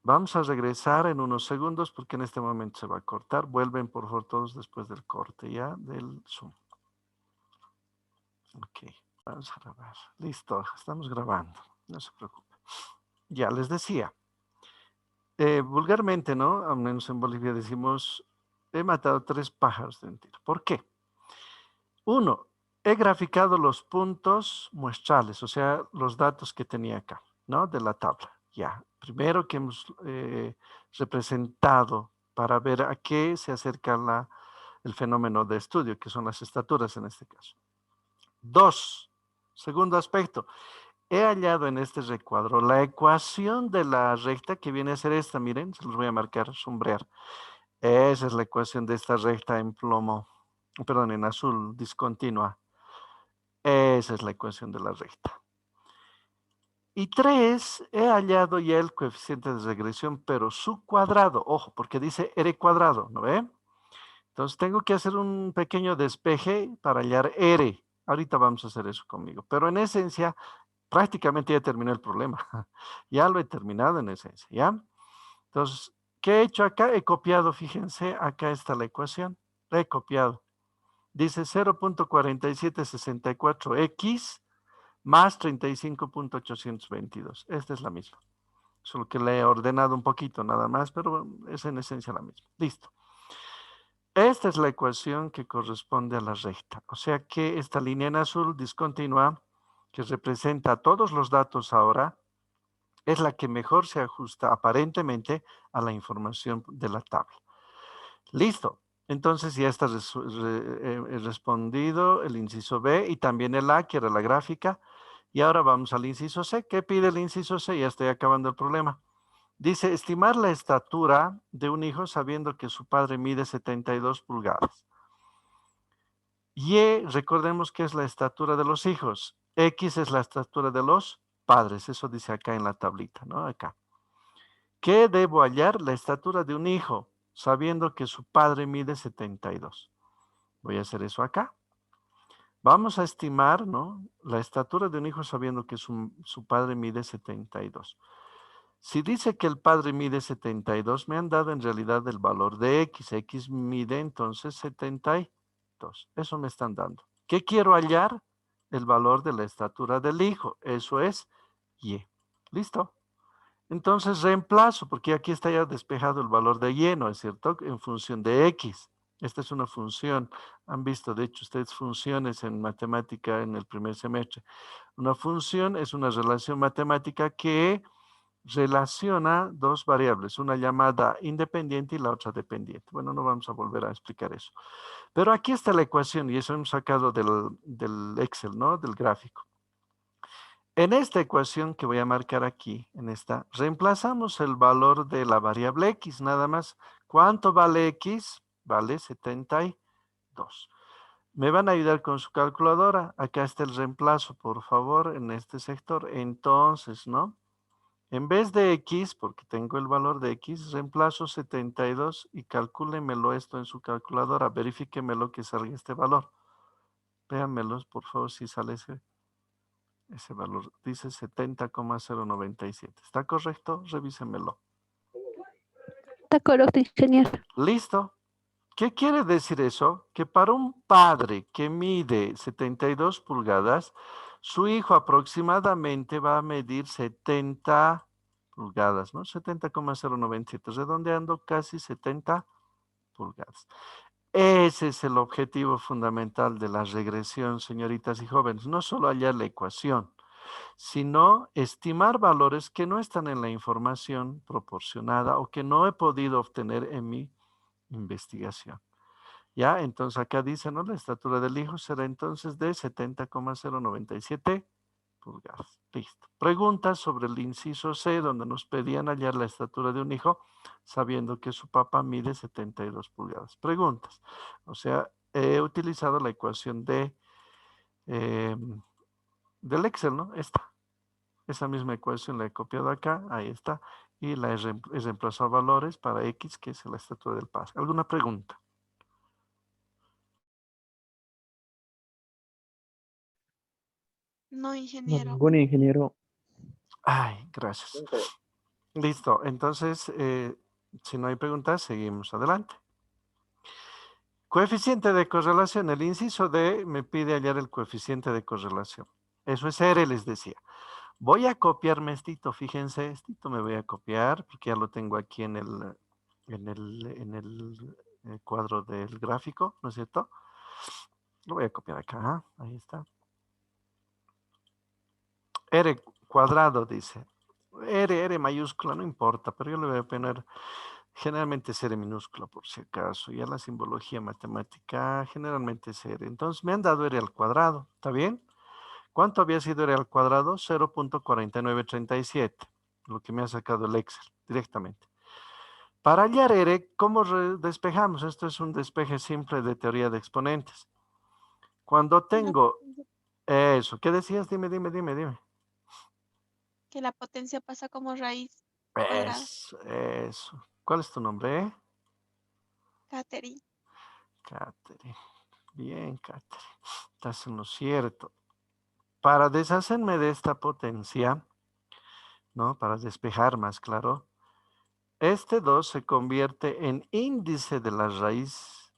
Vamos a regresar en unos segundos porque en este momento se va a cortar. Vuelven por favor todos después del corte ya del Zoom. Ok, vamos a grabar. Listo, estamos grabando. No se preocupe. Ya les decía. Vulgarmente, ¿no? Al menos en Bolivia decimos, he matado 3 pájaros de un tiro. ¿Por qué? Uno, he graficado los puntos muestrales, o sea, los datos que tenía acá, ¿no? De la tabla. Ya. primero que hemos representado para ver a qué se acerca el fenómeno de estudio, que son las estaturas en este caso. 2, segundo aspecto, he hallado en este recuadro la ecuación de la recta que viene a ser esta, miren, se los voy a marcar, sombrear. Esa es la ecuación de esta recta en plomo, perdón, en azul, discontinua. Esa es la ecuación de la recta. Y 3, he hallado ya el coeficiente de regresión, pero su cuadrado, ojo, porque dice R cuadrado, ¿no ve? Entonces tengo que hacer un pequeño despeje para hallar R. Ahorita vamos a hacer eso conmigo, pero en esencia, prácticamente ya terminé el problema. Ya lo he terminado en esencia, ¿ya? Entonces, ¿qué he hecho acá? He copiado, fíjense, acá está la ecuación. La he copiado. Dice 0.4764x más 35.822. Esta es la misma. Solo que le he ordenado un poquito nada más, pero es en esencia la misma. Listo. Esta es la ecuación que corresponde a la recta. O sea que esta línea en azul discontinua, que representa todos los datos ahora, es la que mejor se ajusta aparentemente a la información de la tabla. Listo. Entonces ya está respondido el inciso B y también el A, que era la gráfica. Y ahora vamos al inciso C. ¿Qué pide el inciso C? Ya estoy acabando el problema. Dice, estimar la estatura de un hijo sabiendo que su padre mide 72 pulgadas. Y recordemos que es la estatura de los hijos. X es la estatura de los padres. Eso dice acá en la tablita, ¿no? Acá. ¿Qué debo hallar? La estatura de un hijo, sabiendo que su padre mide 72. Voy a hacer eso acá. Vamos a estimar, ¿no? La estatura de un hijo sabiendo que su padre mide 72. Si dice que el padre mide 72, me han dado en realidad el valor de X. X mide entonces 72. Eso me están dando. ¿Qué quiero hallar? El valor de la estatura del hijo. Eso es Y. ¿Listo? Entonces reemplazo, porque aquí está ya despejado el valor de Y, ¿no es cierto? En función de X. Esta es una función. Han visto, de hecho, ustedes funciones en matemática en el primer semestre. Una función es una relación matemática que relaciona dos variables, una llamada independiente y la otra dependiente. Bueno, no vamos a volver a explicar eso. Pero aquí está la ecuación y eso hemos sacado del Excel, ¿no? Del gráfico. En esta ecuación que voy a marcar aquí, en esta, reemplazamos el valor de la variable X, nada más. ¿Cuánto vale X? Vale 72. Me van a ayudar con su calculadora. Acá está el reemplazo, por favor, en este sector. Entonces, ¿no? En vez de X, porque tengo el valor de X, reemplazo 72 y calcúlemelo esto en su calculadora. Verifíquemelo que salga este valor. Véanmelos, por favor, si sale ese valor. Dice 70,097. ¿Está correcto? Revísemelo. Está correcto, ingeniero. Listo. ¿Qué quiere decir eso? Que para un padre que mide 72 pulgadas, su hijo aproximadamente va a medir 70 pulgadas, ¿no? 70,097, redondeando casi 70 pulgadas. Ese es el objetivo fundamental de la regresión, señoritas y jóvenes. No solo hallar la ecuación, sino estimar valores que no están en la información proporcionada o que no he podido obtener en mi investigación. Ya, entonces acá dice, ¿no? La estatura del hijo será entonces de 70,097 pulgadas. Listo. Preguntas sobre el inciso C, donde nos pedían hallar la estatura de un hijo, sabiendo que su papá mide 72 pulgadas. Preguntas. O sea, he utilizado la ecuación del Excel, ¿no? Esa misma ecuación la he copiado acá, ahí está, y la he reemplazado valores para X, que es la estatura del padre. ¿Alguna pregunta? No, No, ingeniero. ningún ingeniero. Ay, gracias. Listo. Entonces, si no hay preguntas, seguimos adelante. Coeficiente de correlación. El inciso D me pide hallar el coeficiente de correlación. Eso es R, les decía. Voy a copiarme estito. Fíjense, estito me voy a copiar porque ya lo tengo aquí en el cuadro del gráfico, ¿no es cierto? Lo voy a copiar acá. Ahí está. R cuadrado dice. R mayúscula, no importa, pero yo le voy a poner generalmente es R minúscula por si acaso. Ya la simbología matemática generalmente es R. Entonces me han dado R al cuadrado, ¿está bien? ¿Cuánto había sido R al cuadrado? 0.4937, lo que me ha sacado el Excel directamente. Para hallar R, ¿cómo despejamos? Esto es un despeje simple de teoría de exponentes. Cuando tengo eso, ¿qué decías? Dime. Que la potencia pasa como raíz cuadrada. Eso. ¿Cuál es tu nombre? Catherine. Catherine. Bien, Catherine. Estás en lo cierto. Para deshacerme de esta potencia, ¿no? Para despejar más claro, este 2 se convierte en índice de la raíz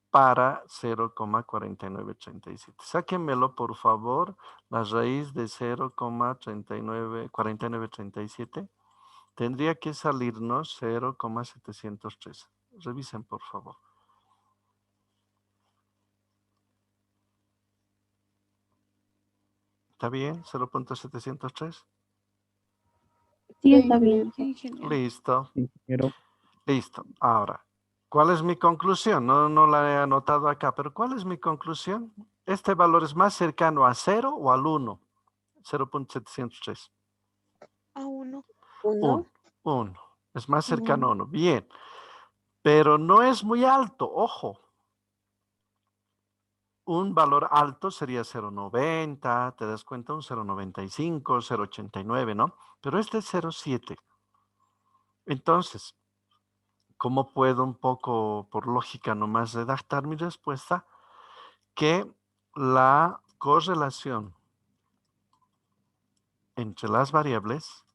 para 0,4937. Sáquenmelo, por favor, la raíz de 0,4937. Tendría que salirnos 0,703. Revisen, por favor. ¿Está bien? 0.703. Sí, está bien. ingeniero. Sí, ingeniero. Listo. Ingeniero. Listo. Ahora, ¿cuál es mi conclusión? No la he anotado acá, pero ¿cuál es mi conclusión? ¿Este valor es más cercano a 0 o al 1? 0.703. A 1. 1. 1. Es más cercano a 1. Bien. Pero no es muy alto, ojo. Un valor alto sería 0.90, te das cuenta, un 0.95, 0.89, ¿no? Pero este es 0.7. Entonces, ¿cómo puedo un poco, por lógica nomás, redactar mi respuesta? Que la correlación entre las variables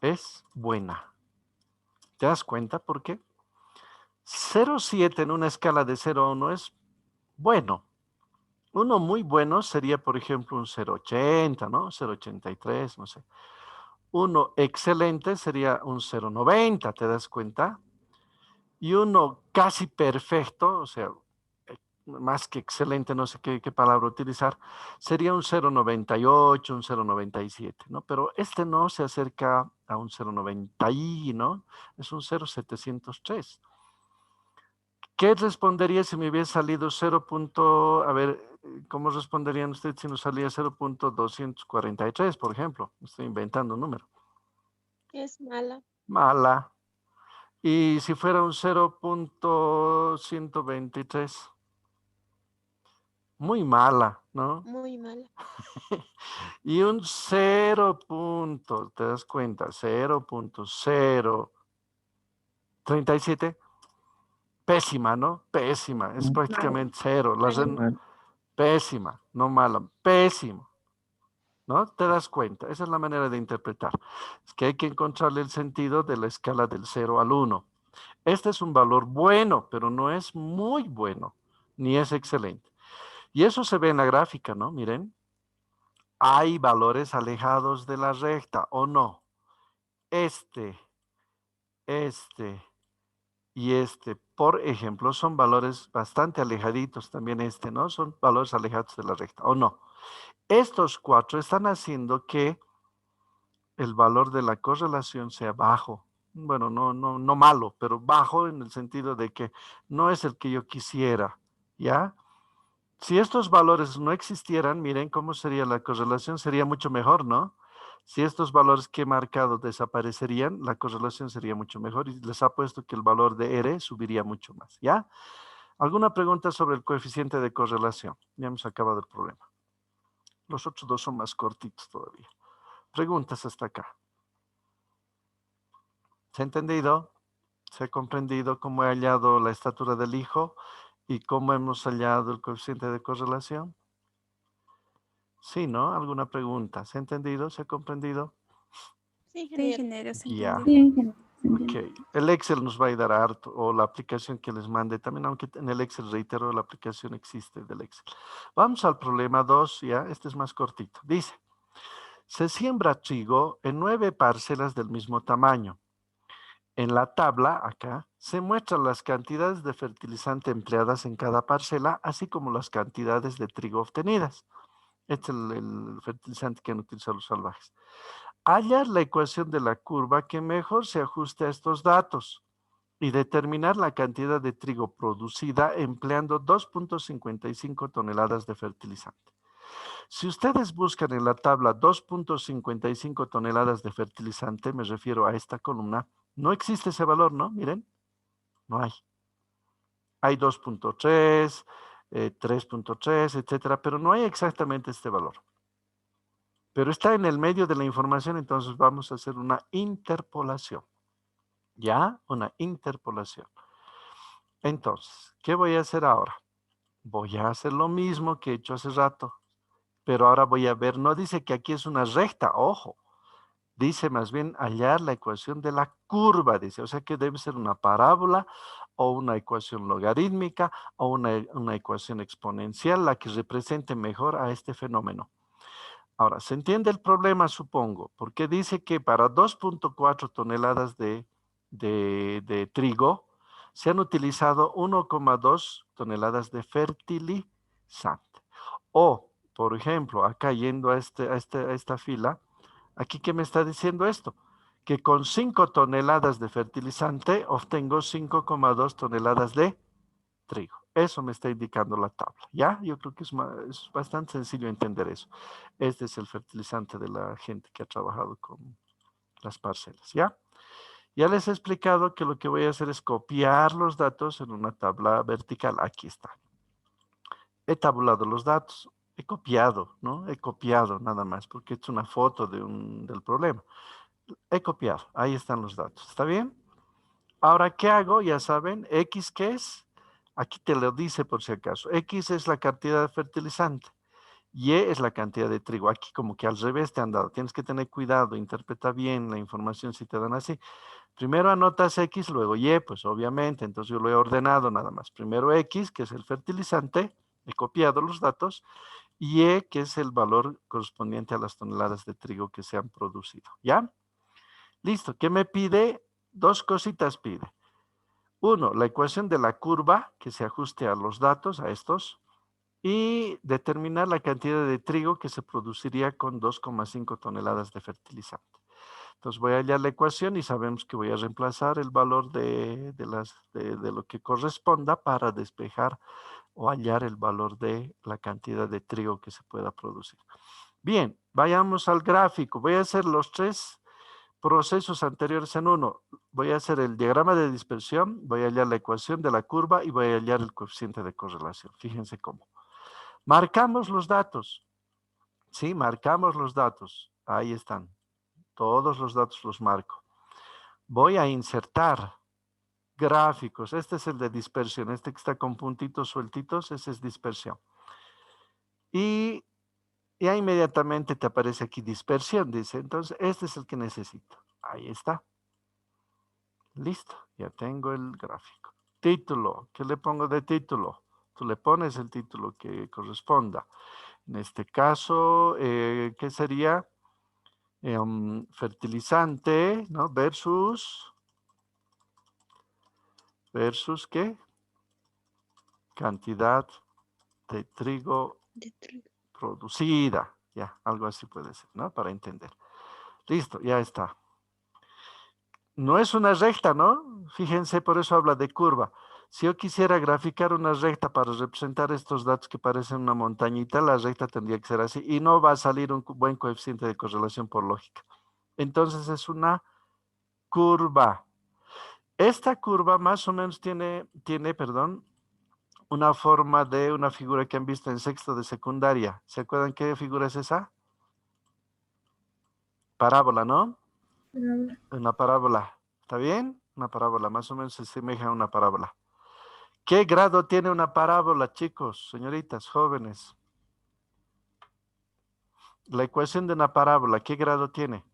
es buena. ¿Te das cuenta por qué? 0.7 en una escala de 0 a 1 es bueno. Uno muy bueno sería, por ejemplo, un 0.80, ¿no? 0.83, no sé. Uno excelente sería un 0.90, ¿te das cuenta? Y uno casi perfecto, o sea, más que excelente, no sé qué palabra utilizar, sería un 0.98, un 0.97, ¿no? Pero este no se acerca a un 0.90, ¿no? Es un 0.703. ¿Qué respondería si me hubiese salido 0. A ver, ¿cómo responderían ustedes si nos salía 0.243, por ejemplo? Estoy inventando un número. Es mala. Mala. Y si fuera un 0.123, muy mala, ¿no? Muy mala. Y un 0. ¿Te das cuenta? 0.037, pésima, ¿no? Pésima, es prácticamente cero. Pésima, no mala, pésimo. ¿No? ¿Te das cuenta? Esa es la manera de interpretar. Es que hay que encontrarle el sentido de la escala del 0 al 1. Este es un valor bueno, pero no es muy bueno, ni es excelente. Y eso se ve en la gráfica, ¿no? Miren. Hay valores alejados de la recta, ¿o no? Este y este, por ejemplo, son valores bastante alejaditos, también este, ¿no? Son valores alejados de la recta, ¿o no? Estos 4 están haciendo que el valor de la correlación sea bajo. Bueno, no malo, pero bajo en el sentido de que no es el que yo quisiera, ¿ya? Si estos valores no existieran, miren cómo sería la correlación, sería mucho mejor, ¿no? Si estos valores que he marcado desaparecerían, la correlación sería mucho mejor y les apuesto que el valor de R subiría mucho más, ¿ya? ¿Alguna pregunta sobre el coeficiente de correlación? Ya hemos acabado el problema. Los otros dos son más cortitos todavía. Preguntas hasta acá. ¿Se ha entendido? ¿Se ha comprendido cómo he hallado la estatura del hijo y cómo hemos hallado el coeficiente de correlación? Sí, ¿no? ¿Alguna pregunta? ¿Se ha entendido? ¿Se ha comprendido? Sí, Sí, ingeniero. ingeniero, se Ya. entendió. Sí, ingeniero. Se Ok. entiende. El Excel nos va a ayudar harto, o la aplicación que les mande también, aunque en el Excel, reitero, la aplicación existe del Excel. Vamos al problema 2, ya. Este es más cortito. Dice, se siembra trigo en 9 parcelas del mismo tamaño. En la tabla, acá, se muestran las cantidades de fertilizante empleadas en cada parcela, así como las cantidades de trigo obtenidas. Este es el fertilizante que han utilizado los salvajes. Hallar la ecuación de la curva que mejor se ajuste a estos datos y determinar la cantidad de trigo producida empleando 2.55 toneladas de fertilizante. Si ustedes buscan en la tabla 2.55 toneladas de fertilizante, me refiero a esta columna, no existe ese valor, ¿no? Miren, no hay. Hay 2.3, 3.3, etcétera, pero no hay exactamente este valor. Pero está en el medio de la información, entonces vamos a hacer una interpolación. ¿Ya? Una interpolación. Entonces, ¿qué voy a hacer ahora? Voy a hacer lo mismo que he hecho hace rato, pero ahora voy a ver, no dice que aquí es una recta, ojo, dice más bien hallar la ecuación de la curva, dice, o sea que debe ser una parábola o una ecuación logarítmica o una ecuación exponencial, la que represente mejor a este fenómeno. Ahora, ¿se entiende el problema, supongo? Porque dice que para 2.4 toneladas de trigo se han utilizado 1,2 toneladas de fertilizante. O, por ejemplo, acá yendo a esta fila, aquí ¿qué me está diciendo esto? Que con 5 toneladas de fertilizante obtengo 5,2 toneladas de trigo. Eso me está indicando la tabla, ¿ya? Yo creo que es bastante sencillo entender eso. Este es el fertilizante de la gente que ha trabajado con las parcelas, ¿ya? Ya les he explicado que lo que voy a hacer es copiar los datos en una tabla vertical. Aquí está. He tabulado los datos, he copiado, ¿no? He copiado nada más, porque es una foto del problema. He copiado, ahí están los datos, ¿está bien? Ahora, ¿qué hago? Ya saben, X, ¿qué es? Aquí te lo dice por si acaso. X es la cantidad de fertilizante. Y es la cantidad de trigo. Aquí como que al revés te han dado. Tienes que tener cuidado, interpreta bien la información si te dan así. Primero anotas X, luego Y, pues obviamente. Entonces yo lo he ordenado nada más. Primero X, que es el fertilizante. He copiado los datos. Y que es el valor correspondiente a las toneladas de trigo que se han producido. ¿Ya? Listo. ¿Qué me pide? Dos cositas pide. Uno, la ecuación de la curva que se ajuste a los datos, a estos, y determinar la cantidad de trigo que se produciría con 2,5 toneladas de fertilizante. Entonces voy a hallar la ecuación y sabemos que voy a reemplazar el valor de lo que corresponda para despejar o hallar el valor de la cantidad de trigo que se pueda producir. Bien, vayamos al gráfico. Voy a hacer los tres procesos anteriores en uno. Voy a hacer el diagrama de dispersión, voy a hallar la ecuación de la curva y voy a hallar el coeficiente de correlación. Fíjense cómo. Marcamos los datos. Sí, marcamos los datos. Ahí están. Todos los datos los marco. Voy a insertar gráficos. Este es el de dispersión. Este que está con puntitos sueltitos, ese es dispersión. Y ya inmediatamente te aparece aquí dispersión, dice. Entonces, este es el que necesito. Ahí está. Listo, ya tengo el gráfico. Título, ¿qué le pongo de título? Tú le pones el título que corresponda. En este caso, ¿qué sería? Fertilizante, ¿no? Versus, ¿qué? Cantidad de trigo De trigo. producida. Ya, algo así puede ser, ¿no? Para entender. Listo, ya está. No es una recta, ¿no? Fíjense, por eso habla de curva. Si yo quisiera graficar una recta para representar estos datos que parecen una montañita, la recta tendría que ser así y no va a salir un buen coeficiente de correlación por lógica. Entonces es una curva. Esta curva más o menos tiene, perdón, una forma de una figura que han visto en sexto de secundaria. ¿Se acuerdan qué figura es esa? Parábola, ¿no? Una parábola. ¿Está bien? Una parábola, más o menos se asemeja a una parábola. ¿Qué grado tiene una parábola, chicos, señoritas, jóvenes? La ecuación de una parábola, ¿qué grado tiene?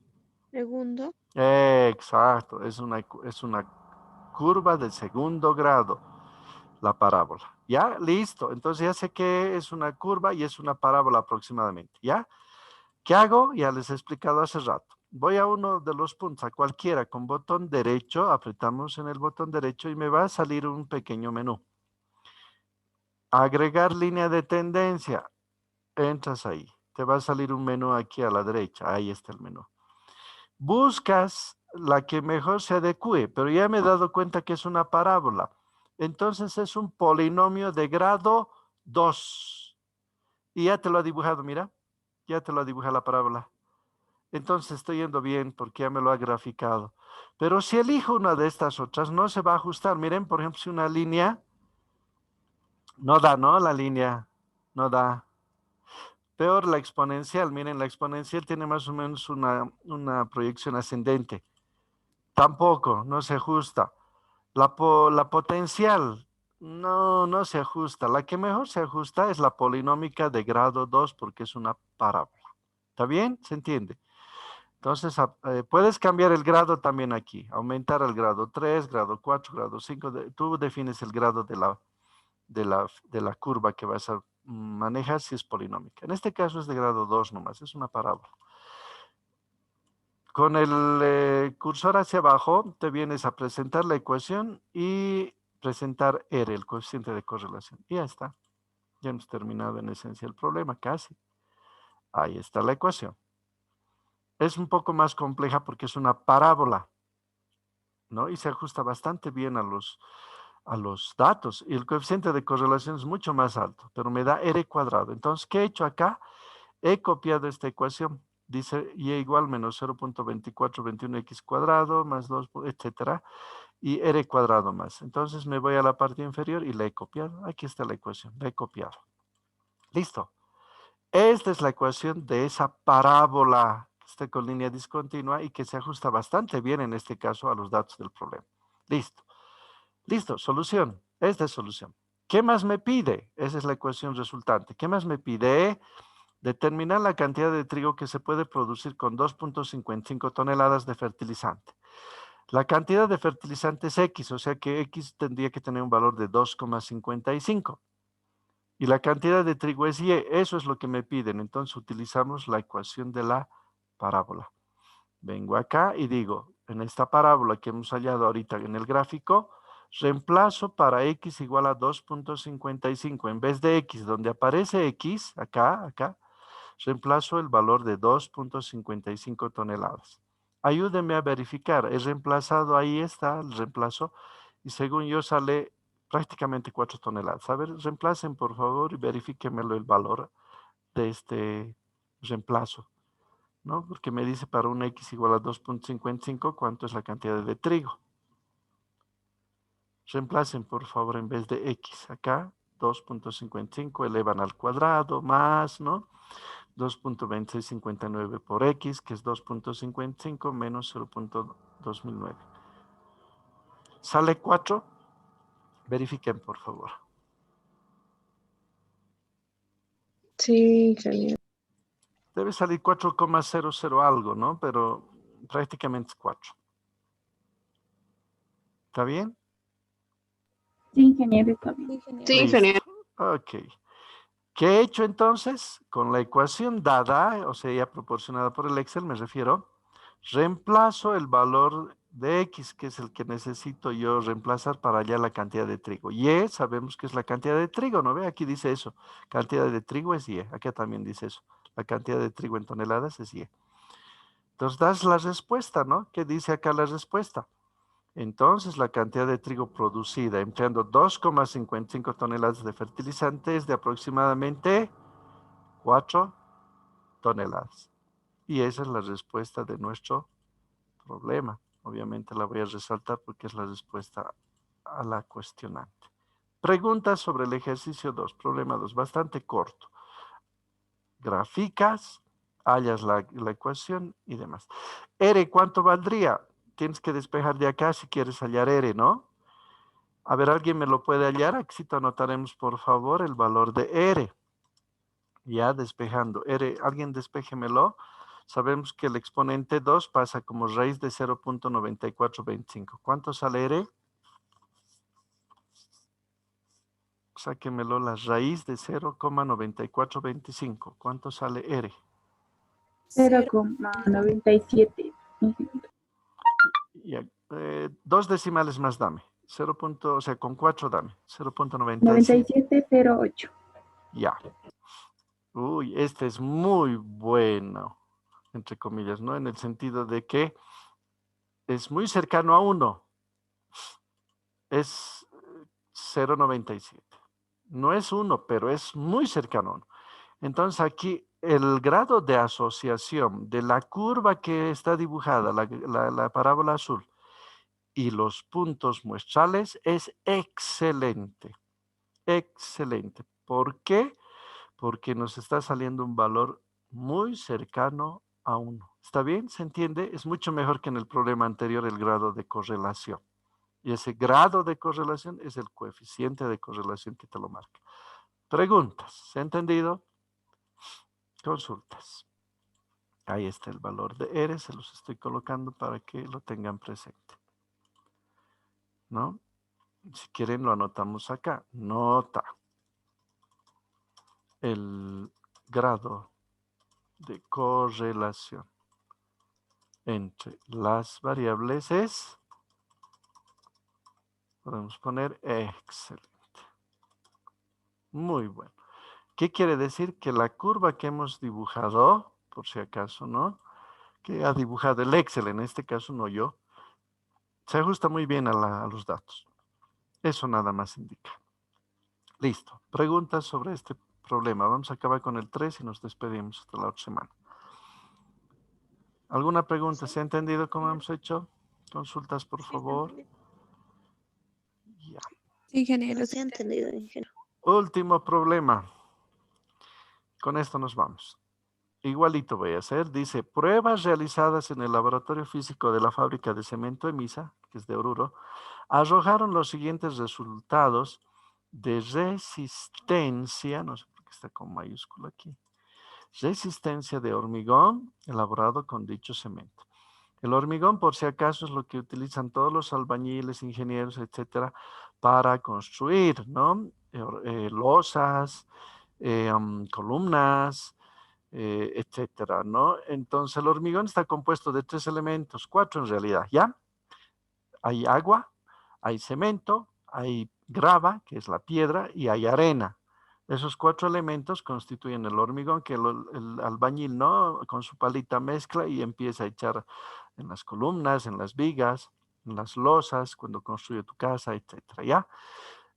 Segundo. Exacto, es una curva de segundo grado, la parábola. ¿Ya? Listo. Entonces ya sé que es una curva y es una parábola aproximadamente. ¿Ya? ¿Qué hago? Ya les he explicado hace rato. Voy a uno de los puntos, a cualquiera, con botón derecho, apretamos en el botón derecho y me va a salir un pequeño menú. Agregar línea de tendencia. Entras ahí. te va a salir un menú aquí a la derecha. Ahí está el menú. Buscas la que mejor se adecue, pero ya me he dado cuenta que es una parábola. Entonces es un polinomio de grado 2. Y ya te lo ha dibujado, mira. Ya te lo ha dibujado la parábola. Entonces estoy yendo bien porque ya me lo ha graficado. Pero si elijo una de estas otras, no se va a ajustar. Miren, por ejemplo, si una línea no da, ¿no? La línea no da. Peor la exponencial. Miren, la exponencial tiene más o menos una proyección ascendente. Tampoco, no se ajusta. La potencial, no se ajusta. La que mejor se ajusta es la polinómica de grado 2 porque es una parábola. ¿Está bien? ¿Se entiende? Entonces, puedes cambiar el grado también aquí. Aumentar el grado 3, grado 4, grado 5. Tú defines el grado de la curva que vas a manejar si es polinómica. En este caso es de grado 2 nomás, es una parábola. Con el cursor hacia abajo te vienes a presentar la ecuación y presentar R, el coeficiente de correlación. Y ya está. Ya hemos terminado en esencia el problema, casi. Ahí está la ecuación. Es un poco más compleja porque es una parábola, ¿no? Y se ajusta bastante bien a los datos. Y el coeficiente de correlación es mucho más alto, pero me da R cuadrado. Entonces, ¿qué he hecho acá? He copiado esta ecuación. Dice y igual menos 0.2421x cuadrado más 2, etcétera, y r cuadrado más. Entonces me voy a la parte inferior y la he copiado. Aquí está la ecuación, la he copiado. Listo. Esta es la ecuación de esa parábola que está con línea discontinua y que se ajusta bastante bien en este caso a los datos del problema. Listo. Listo, solución. Esta es solución. ¿Qué más me pide? Esa es la ecuación resultante. ¿Qué más me pide? Determinar la cantidad de trigo que se puede producir con 2.55 toneladas de fertilizante. La cantidad de fertilizante es X, o sea que X tendría que tener un valor de 2,55. Y la cantidad de trigo es Y, eso es lo que me piden. Entonces utilizamos la ecuación de la parábola. Vengo acá y digo, en esta parábola que hemos hallado ahorita en el gráfico, reemplazo para X igual a 2.55. En vez de X, donde aparece X, acá, reemplazo el valor de 2.55 toneladas. Ayúdenme a verificar. He reemplazado, ahí está el reemplazo, y según yo sale prácticamente 4 toneladas. A ver, reemplacen por favor y verifíquenmelo el valor de este reemplazo, ¿no? Porque me dice para un X igual a 2.55, ¿cuánto es la cantidad de trigo? Reemplacen por favor en vez de X. Acá, 2.55 elevan al cuadrado más, ¿no? 2.2659 por X, que es 2.55 menos 0.2009. ¿Sale 4? Verifiquen, por favor. Sí, ingeniero. Debe salir 4,00 algo, ¿no? Pero prácticamente es 4. ¿Está bien? Sí, ingeniero, está bien. Ingeniero. Sí, ingeniero. Ok. ¿Qué he hecho entonces? Con la ecuación dada, o sea, ya proporcionada por el Excel, me refiero, reemplazo el valor de X, que es el que necesito yo reemplazar para hallar la cantidad de trigo. Y sabemos que es la cantidad de trigo, ¿no ve? Aquí dice eso. Cantidad de trigo es Y. Acá también dice eso. La cantidad de trigo en toneladas es Y. Entonces das la respuesta, ¿no? ¿Qué dice acá la respuesta? Entonces, la cantidad de trigo producida empleando 2,55 toneladas de fertilizante es de aproximadamente 4 toneladas. Y esa es la respuesta de nuestro problema. Obviamente la voy a resaltar porque es la respuesta a la cuestionante. Preguntas sobre el ejercicio 2, problema 2, bastante corto. Graficas, hallas la ecuación y demás. R, ¿cuánto valdría? Tienes que despejar de acá si quieres hallar R, ¿no? A ver, ¿alguien me lo puede hallar? Aquí anotaremos, por favor, el valor de R. Ya despejando. R, alguien despéjemelo. Sabemos que el exponente 2 pasa como raíz de 0.9425. ¿Cuánto sale R? Sáquemelo la raíz de 0,9425. ¿Cuánto sale R? 0,97. Ya, 2 decimales más dame. 0. O sea, con 4 dame. 0.97. 97,08. Ya. Uy, este es muy bueno, entre comillas, ¿no? En el sentido de que es muy cercano a 1. Es 0,97. No es 1, pero es muy cercano a 1. Entonces aquí el grado de asociación de la curva que está dibujada, la parábola azul, y los puntos muestrales es excelente. Excelente. ¿Por qué? Porque nos está saliendo un valor muy cercano a 1. ¿Está bien? ¿Se entiende? Es mucho mejor que en el problema anterior el grado de correlación. Y ese grado de correlación es el coeficiente de correlación que te lo marca. Preguntas. ¿Se ha entendido? Consultas. Ahí está el valor de R. Se los estoy colocando para que lo tengan presente. ¿No? Si quieren lo anotamos acá. Nota. El grado de correlación entre las variables es, podemos poner excelente. Muy bueno. ¿Qué quiere decir? Que la curva que hemos dibujado, por si acaso, ¿no? Que ha dibujado el Excel, en este caso no yo, se ajusta muy bien a los datos. Eso nada más indica. Listo. Preguntas sobre este problema. Vamos a acabar con el 3 y nos despedimos hasta la otra semana. ¿Alguna pregunta? Sí. ¿Se ha entendido cómo hemos hecho? Consultas, por Sí, favor. Ya. Sí, ingeniero. no se ha entendido, ingeniero. Último problema. Con esto nos vamos. Igualito voy a hacer. Dice, pruebas realizadas en el laboratorio físico de la fábrica de cemento Emisa, que es de Oruro, arrojaron los siguientes resultados de resistencia, no sé por qué está con mayúscula aquí, resistencia de hormigón elaborado con dicho cemento. El hormigón, por si acaso, es lo que utilizan todos los albañiles, ingenieros, etcétera, para construir, ¿no? Losas, columnas, etcétera, ¿no? Entonces, el hormigón está compuesto de 3 elementos, 4 en realidad, ¿ya? Hay agua, hay cemento, hay grava, que es la piedra, y hay arena. Esos 4 elementos constituyen el hormigón que el albañil, ¿no? Con su palita mezcla y empieza a echar en las columnas, en las vigas, en las losas, cuando construye tu casa, etcétera, ¿ya?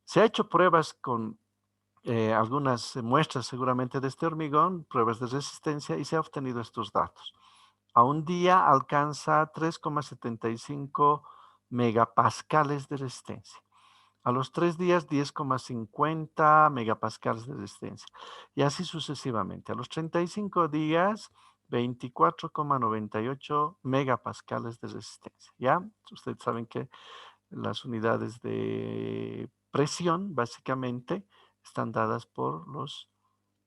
Se ha hecho pruebas con algunas muestras seguramente de este hormigón, pruebas de resistencia, y se ha obtenido estos datos. A un día alcanza 3,75 megapascales de resistencia. A los 3 días, 10,50 megapascales de resistencia. Y así sucesivamente. A los 35 días, 24,98 megapascales de resistencia. ¿Ya? Ustedes saben que las unidades de presión, básicamente, están dadas por los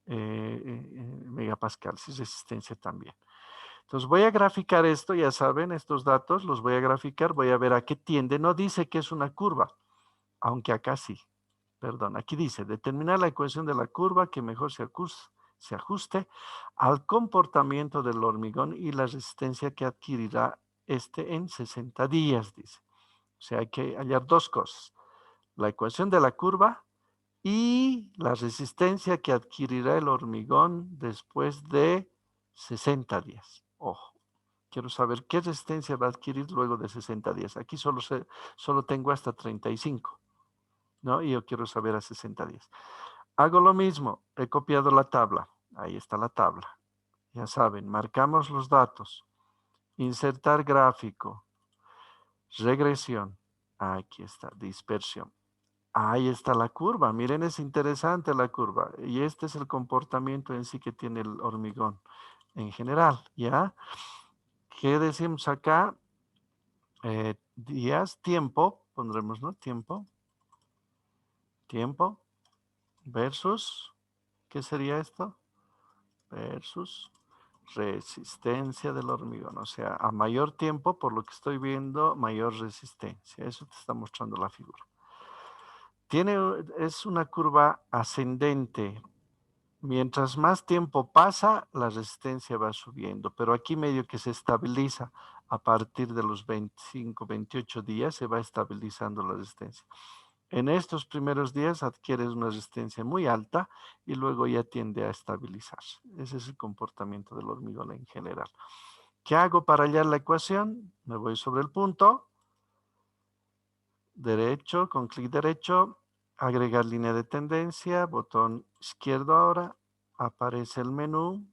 megapascales y resistencia también. Entonces voy a graficar esto, ya saben, estos datos los voy a graficar, voy a ver a qué tiende. No dice que es una curva, aunque acá sí. Perdón, aquí dice, determinar la ecuación de la curva que mejor se ajuste al comportamiento del hormigón y la resistencia que adquirirá este en 60 días, dice. O sea, hay que hallar dos cosas, la ecuación de la curva y la resistencia que adquirirá el hormigón después de 60 días. Ojo, quiero saber qué resistencia va a adquirir luego de 60 días. Aquí solo tengo hasta 35, ¿no? Y yo quiero saber a 60 días. Hago lo mismo, he copiado la tabla. Ahí está la tabla. Ya saben, marcamos los datos. Insertar gráfico. Regresión. Aquí está, dispersión. Ahí está la curva. Miren, es interesante la curva. Y este es el comportamiento en sí que tiene el hormigón en general, ¿ya? ¿Qué decimos acá? Días, tiempo, pondremos, ¿no? Tiempo versus, ¿qué sería esto? Versus resistencia del hormigón. O sea, a mayor tiempo, por lo que estoy viendo, mayor resistencia. Eso te está mostrando la figura. Es una curva ascendente. Mientras más tiempo pasa, la resistencia va subiendo, pero aquí medio que se estabiliza a partir de los 25, 28 días, se va estabilizando la resistencia. En estos primeros días adquieres una resistencia muy alta y luego ya tiende a estabilizarse. Ese es el comportamiento del hormigón en general. ¿Qué hago para hallar la ecuación? Me voy sobre el punto, derecho, con clic derecho, agregar línea de tendencia, botón izquierdo ahora, aparece el menú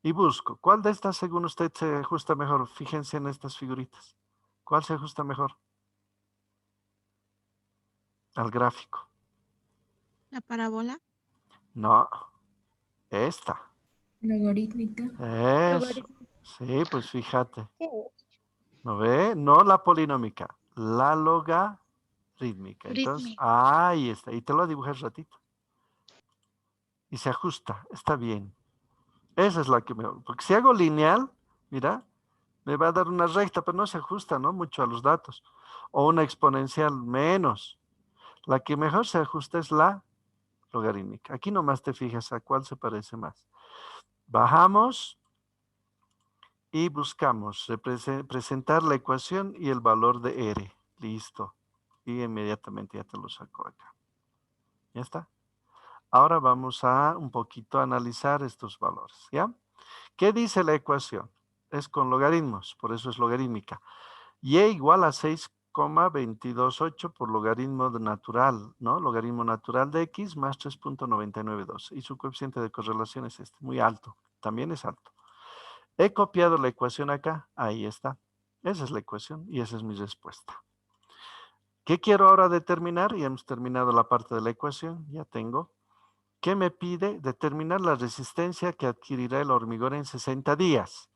y busco. ¿Cuál de estas según usted se ajusta mejor? Fíjense en estas figuritas. ¿Cuál se ajusta mejor al gráfico? La parábola. No, esta. Logarítmica. Eso. Logaritmo. Sí, pues fíjate. ¿Qué? ¿No ve? No la polinómica, la logarítmica. Entonces, Rítmica. ahí está. Y te lo dibujé un ratito. Y se ajusta, está bien. Esa es la que me... Porque si hago lineal, mira, me va a dar una recta, pero no se ajusta, ¿no? Mucho a los datos. O una exponencial menos. La que mejor se ajusta es la logarítmica. Aquí nomás te fijas a cuál se parece más. Bajamos y buscamos presentar la ecuación y el valor de R. Listo. Y inmediatamente ya te lo saco acá. ¿Ya está? Ahora vamos a un poquito analizar estos valores, ¿ya? ¿Qué dice la ecuación? Es con logaritmos, por eso es logarítmica. Y igual a 6,228 por logaritmo natural, ¿no? Logaritmo natural de x más 3,992. Y su coeficiente de correlación es este, muy alto. También es alto. He copiado la ecuación acá. Ahí está. Esa es la ecuación y esa es mi respuesta. ¿Qué quiero ahora determinar? Ya hemos terminado la parte de la ecuación. Ya tengo. ¿Qué me pide? Determinar la resistencia que adquirirá el hormigón en 60 días.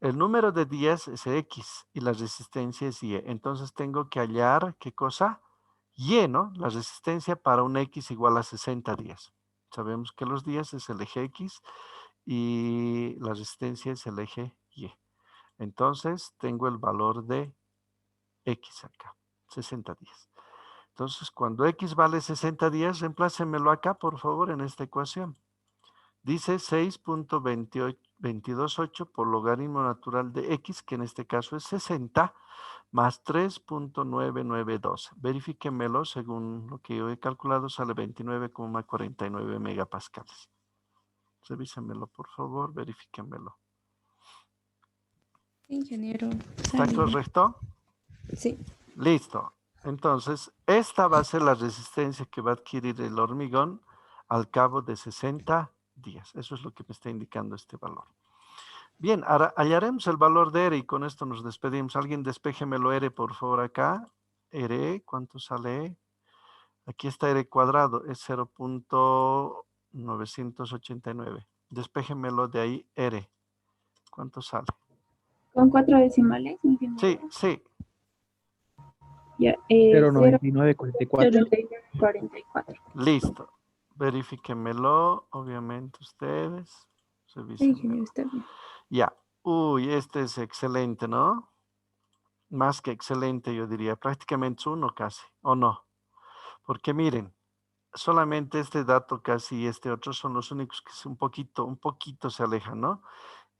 El número de días es X y la resistencia es Y. Entonces tengo que hallar, ¿qué cosa? Y, ¿no? La resistencia para un X igual a 60 días. Sabemos que los días es el eje X y la resistencia es el eje Y. Entonces tengo el valor de X acá, 60 días. Entonces cuando X vale 60 días, reemplácenmelo acá, por favor, en esta ecuación. Dice 6,228 por logaritmo natural de X, que en este caso es 60, más 3,9912. Verifíquenmelo, según lo que yo he calculado, sale 29,49 megapascales. Revísenmelo, por favor, verifíquenmelo. Ingeniero. ¿Está correcto? Sí. Listo. Entonces, esta va a ser la resistencia que va a adquirir el hormigón al cabo de 60 días. Eso es lo que me está indicando este valor. Bien, ahora hallaremos el valor de R y con esto nos despedimos. Alguien despéjemelo R, por favor, acá. R, ¿cuánto sale? Aquí está R cuadrado, es 0,989. Despéjemelo de ahí, R. ¿Cuánto sale? Con 4 decimales, Sí, ingeniero. sí. Ya, 0,9944. 0,44. Listo. Verifíquenmelo, obviamente ustedes. Sí, ingeniero, Revísenmelo. está bien. Ya. Uy, este es excelente, ¿no? Más que excelente, yo diría. Prácticamente es uno casi, ¿o no? Porque miren, solamente este dato casi y este otro son los únicos que un poquito se alejan, ¿no?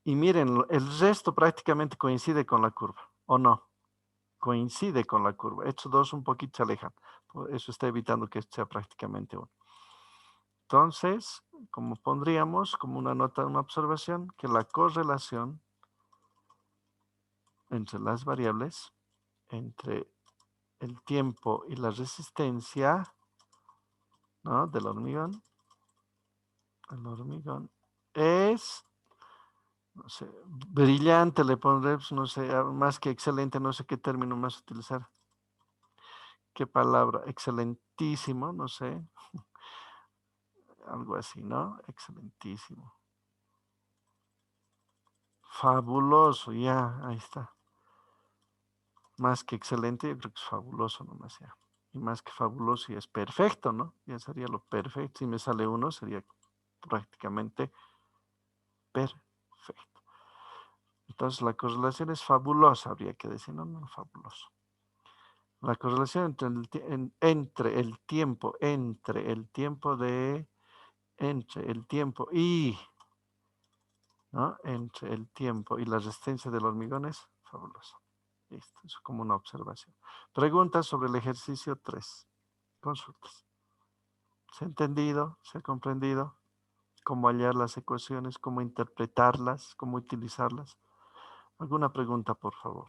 Y miren, el resto prácticamente coincide con la curva, ¿o no? Coincide con la curva. Estos dos un poquito se alejan. Por eso está evitando que este sea prácticamente uno. Entonces, como pondríamos como una nota, una observación, que la correlación entre las variables, entre el tiempo y la resistencia, ¿no? Del hormigón, el hormigón es, no sé, brillante, le pondré, pues, no sé, más que excelente, no sé qué término más utilizar. ¿Qué palabra? Excelentísimo, no sé. Algo así, ¿no? Excelentísimo. Fabuloso, ya, ahí está. Más que excelente, yo creo que es fabuloso nomás ya. Y más que fabuloso, ya es perfecto, ¿no? Ya sería lo perfecto. Si me sale uno, sería prácticamente perfecto. Entonces la correlación es fabulosa, habría que decir, no, no, fabuloso. La correlación entre el tiempo y, ¿no? Entre el tiempo y la resistencia del hormigón es fabulosa. Listo, eso como una observación. Preguntas sobre el ejercicio 3. Consultas. ¿Se ha entendido? ¿Se ha comprendido? ¿Cómo hallar las ecuaciones? ¿Cómo interpretarlas? ¿Cómo utilizarlas? ¿Alguna pregunta, por favor?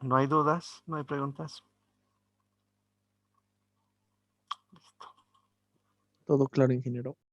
¿No hay dudas? ¿No hay preguntas? Listo. Todo claro, ingeniero.